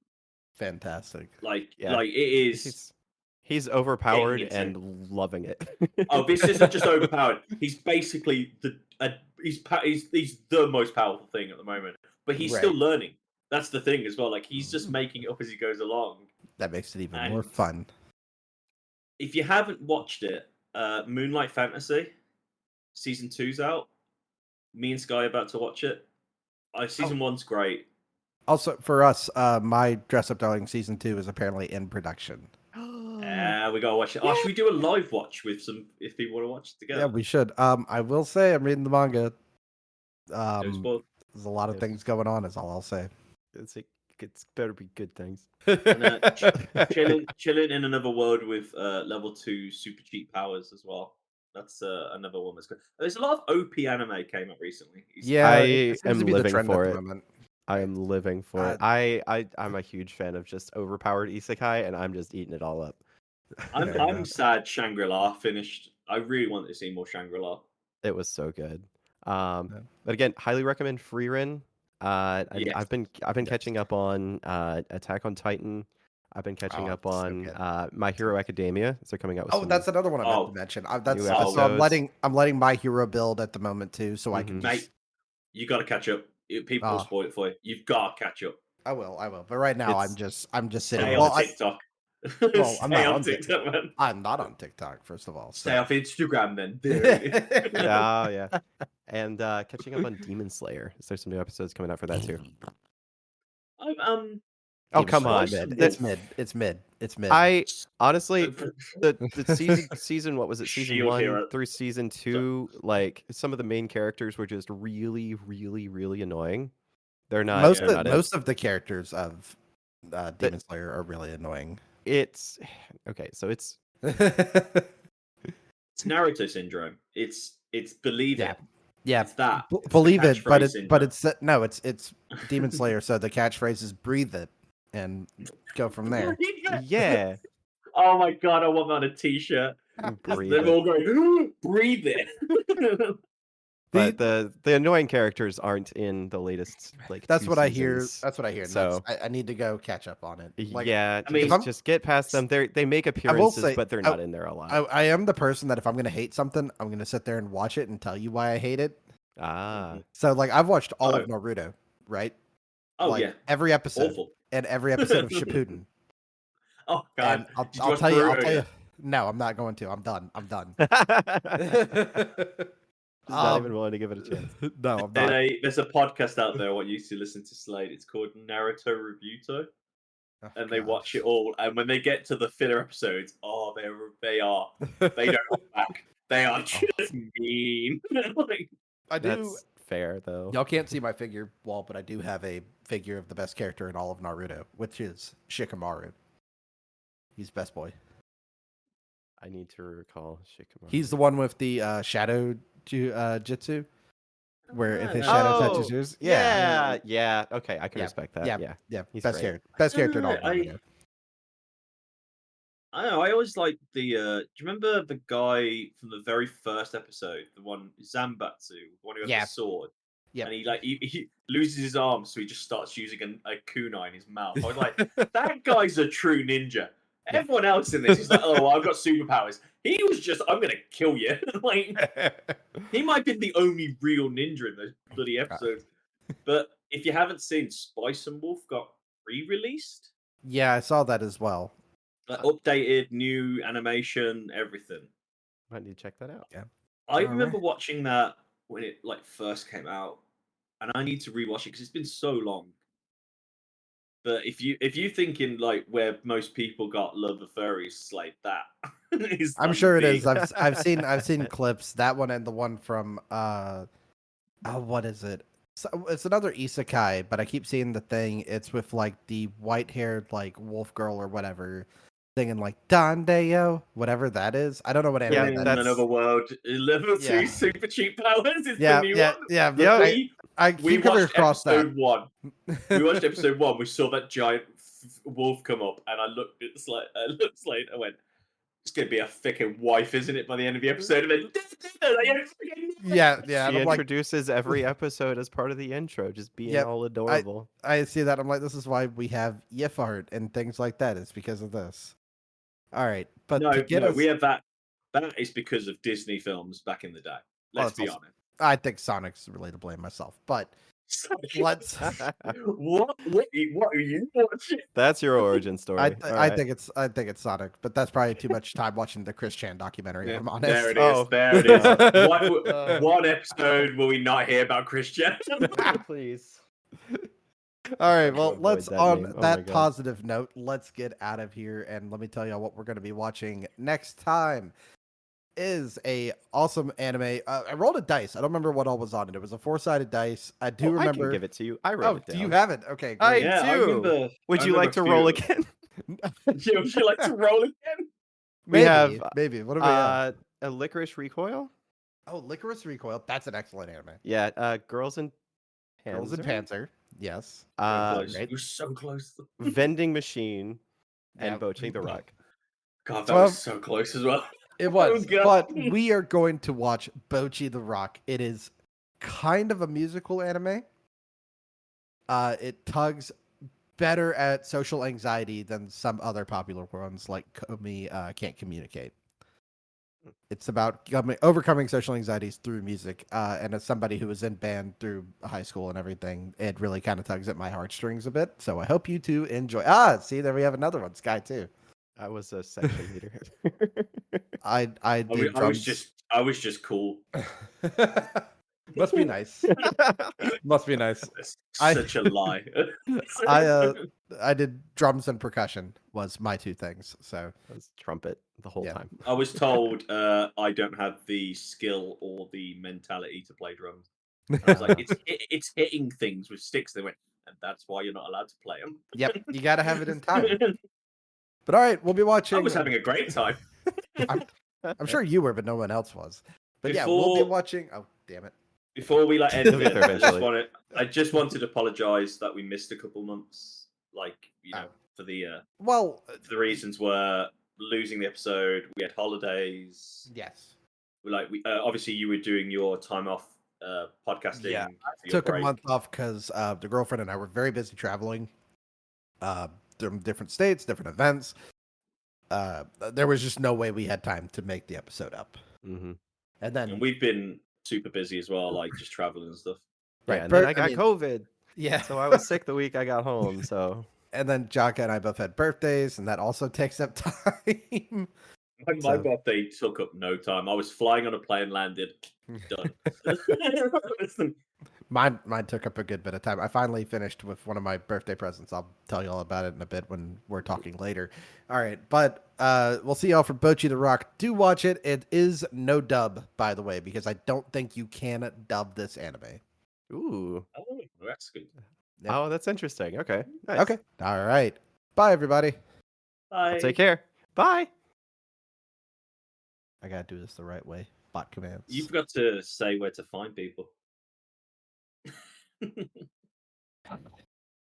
Fantastic. Like it is. He's overpowered and loving it. Oh, this isn't just overpowered. He's basically he's the most powerful thing at the moment. But he's still learning. That's the thing as well. Like he's just making it up as he goes along. That makes it even more fun. If you haven't watched it, Moonlight Fantasy season 2's out. Me and Sky are about to watch it. Season 1's great. Also, for us, my Dress Up Darling season 2 is apparently in production. We gotta watch it. Oh, should we do a live watch with some if people want to watch it together? Yeah, we should. I will say I'm reading the manga. There's a lot of things going on, is all I'll say. It's better be good things. And, chilling in another world with level 2 super cheap powers as well. That's another one that's good. There's a lot of OP anime came up recently. Yeah, I am living for it. I am living for it. I'm a huge fan of just overpowered isekai, and I'm just eating it all up. I'm sad Shangri-La finished. I really wanted to see more Shangri-La. It was so good. But again, highly recommend Frieren. I've been catching up on Attack on Titan. I've been catching up on My Hero Academia. So coming out with that's another one I meant to mention. I'm letting My Hero build at the moment too, so I can. Mate, you got to catch up. People will spoil it for you. You've got to catch up. I will. But right now, I'm just sitting. Stay Well, on TikTok. I'm Stay not on on TikTok, man. I'm not on TikTok, first of all. Stay off Instagram, then. Oh yeah. And catching up on Demon Slayer. Is there some new episodes coming out for that too? I'm Oh come on, Slice man. It's mid. I honestly, the season what was it, season Shield 1 hero. through season 2, like some of the main characters were just really annoying. They're not most of the characters of Demon Slayer are really annoying. It's okay, so it's Naruto syndrome. It's believe it. Yeah, it's that. It's believe it, but it's no, it's Demon Slayer. So the catchphrase is "breathe it" and go from there. Yeah. Oh my god, I want that on a T-shirt. They're all going, breathe it. But the annoying characters aren't in the latest That's what seasons. I hear. That's what I hear. So I need to go catch up on it. Yeah, I mean, just get past them. They make appearances, but they're not in there a lot. I am the person that if I'm going to hate something, I'm going to sit there and watch it and tell you why I hate it. So I've watched all of Naruto, right? Oh yeah, every episode. Awful. And every episode of Shippuden. Oh god, I'll tell you. No, I'm not going to. I'm done. He's not even willing to give it a chance. No, I'm not. There's a podcast out there I want you to listen to Slade. It's called Naruto Rebuto. And they watch it all. And when they get to the filler episodes, they don't hold back. They are just mean. I do. That's fair though. Y'all can't see my figure wall, but I do have a figure of the best character in all of Naruto, which is Shikamaru. He's best boy. I need to recall Shikamaru. He's the one with the shadow jutsu, where if his shadow touches yours, yeah. Okay, I can respect that. Yeah. He's best character in all of Naruto. I don't know. I always like the. Do you remember the guy from the very first episode, the one Zanbatsu, the one who has the sword? Yeah. And he loses his arm, so he just starts using a kunai in his mouth. I was like, that guy's a true ninja. Everyone else in this is like, oh, I've got superpowers. He was just, I'm gonna kill you. He might have been the only real ninja in those bloody episodes. But if you haven't seen, Spice and Wolf got re-released. Yeah, I saw that as well. Updated, new animation, everything. Might need to check that out. Yeah, I remember watching that when it first came out, and I need to rewatch it because it's been so long. But if you thinking where most people got love of furries, that is. I'm sure it is. I've seen clips. That one and the one from what is it? So, it's another isekai, but I keep seeing the thing. It's with the white-haired wolf girl or whatever, singing Dandeo, whatever that is. I don't know what anime that is. Another world. Level 2 super cheap powers is the new one. Yeah. But we watched episode 1. We watched episode 1. We saw that giant wolf come up, and I looked at Slade. I went, "It's gonna be a freaking wife, isn't it?" By the end of the episode, and then yeah. She introduces every episode as part of the intro, just being all adorable. I see that. I'm like, this is why we have YIF art and things like that. It's because of this. All right, but we have that. That is because of Disney films back in the day. Let's be honest. I think Sonic's really to blame myself, but let's. What are you watching? That's your origin story. I think it's Sonic, but that's probably too much time watching the Chris Chan documentary. If I'm honest. There it is. There it is. One episode will we not hear about Chris Chan? Please. All right, well, let's on that positive note, let's get out of here, and let me tell you what we're going to be watching next time is a awesome anime. I rolled a dice. I don't remember what all was on it. It was a 4-sided dice. I do remember. I can give it to you. I wrote it down. Do you have it? Okay, great. I do. Would you like to roll again? Would you like to roll again? Maybe. What do we have? A Licorice Recoil. Oh, Licorice Recoil. That's an excellent anime. Yeah. Girls and Panzer. Yes. You're so close. Vending Machine and Bochi the Rock. God, that was so close as well. It was, but we are going to watch Bochi the Rock. It is kind of a musical anime. It tugs better at social anxiety than some other popular ones like Komi Can't Communicate. It's about overcoming social anxieties through music. And as somebody who was in band through high school and everything, it really kind of tugs at my heartstrings a bit. So I hope you two enjoy. See, there we have another one. Sky too. I was a section leader. I did drums. I was just cool. Must be nice. Must be nice. Such a lie. I did drums and percussion was my two things. So I was trumpet the whole time. I was told I don't have the skill or the mentality to play drums. I was like, it's hitting things with sticks. They went, and that's why you're not allowed to play them. Yep, you got to have it in time. But all right, we'll be watching. I was having a great time. I'm sure you were, but no one else was. But yeah, we'll be watching. Oh, damn it. Before we end it, I just wanted to apologize that we missed a couple months. For the reasons were losing the episode. We had holidays. Yes. We obviously you were doing your time off podcasting. Yeah, I took a month off because the girlfriend and I were very busy traveling. Different states, different events. There was just no way we had time to make the episode up. Mm-hmm. And we've been super busy as well, like just traveling and stuff. Right, and then I got COVID. Yeah, so I was sick the week I got home. So and then Jaka and I both had birthdays, and that also takes up time. My birthday took up no time. I was flying on a plane, landed, done. Mine took up a good bit of time. I finally finished with one of my birthday presents. I'll tell you all about it in a bit when we're talking later. All right, but we'll see y'all for Bocchi the Rock. Do watch it. It is no dub, by the way, because I don't think you can dub this anime. Ooh. Oh, that's good. Yep. Oh, that's interesting. Okay. Nice. Okay. All right. Bye, everybody. Bye. Take care. Bye. I gotta do this the right way. Bot commands. You've got to say where to find people.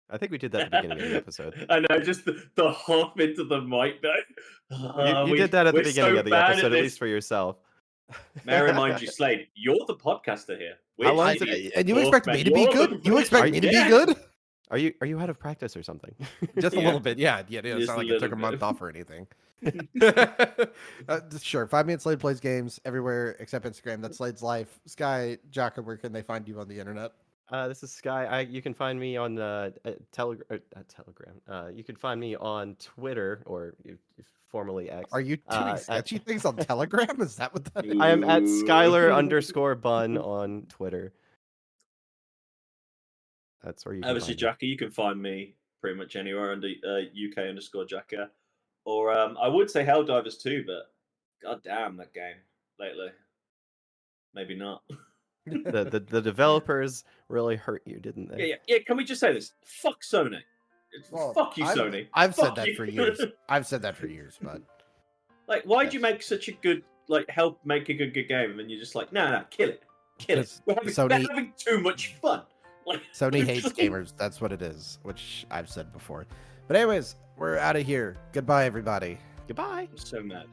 I think we did that at the beginning of the episode. I know, just the hop into the mic though. You did that at the beginning of the episode, at least for yourself. May I remind you, Slade, you're the podcaster here. And you expect me to be good? You expect me to be good? Are you out of practice or something? Just a little bit, yeah. It's not like I took a month off or anything. Sure. 5 Minute Slade plays games everywhere except Instagram. That's Slade's life. Sky, Jaka, where can they find you on the internet? This is Sky. You can find me on Telegram. You can find me on Twitter, or formerly X. Are you doing sketchy things on Telegram? Is that what that is? I am at Skylar_Bun on Twitter. That's where you can obviously, Jaka, you can find me pretty much anywhere under UK_Jaka. Or I would say Helldivers too, but god damn that game lately. Maybe not. the developers really hurt you, didn't they? Yeah. Can we just say this? Fuck Sony. Fuck you, Sony. I've said that for years. I've said that for years, but like, why'd you make such a good help make a good game, and then you're just like, no, kill it. We're having too much fun. Sony hates gamers. That's what it is, which I've said before. But anyways, we're out of here. Goodbye, everybody. Goodbye. I'm so mad.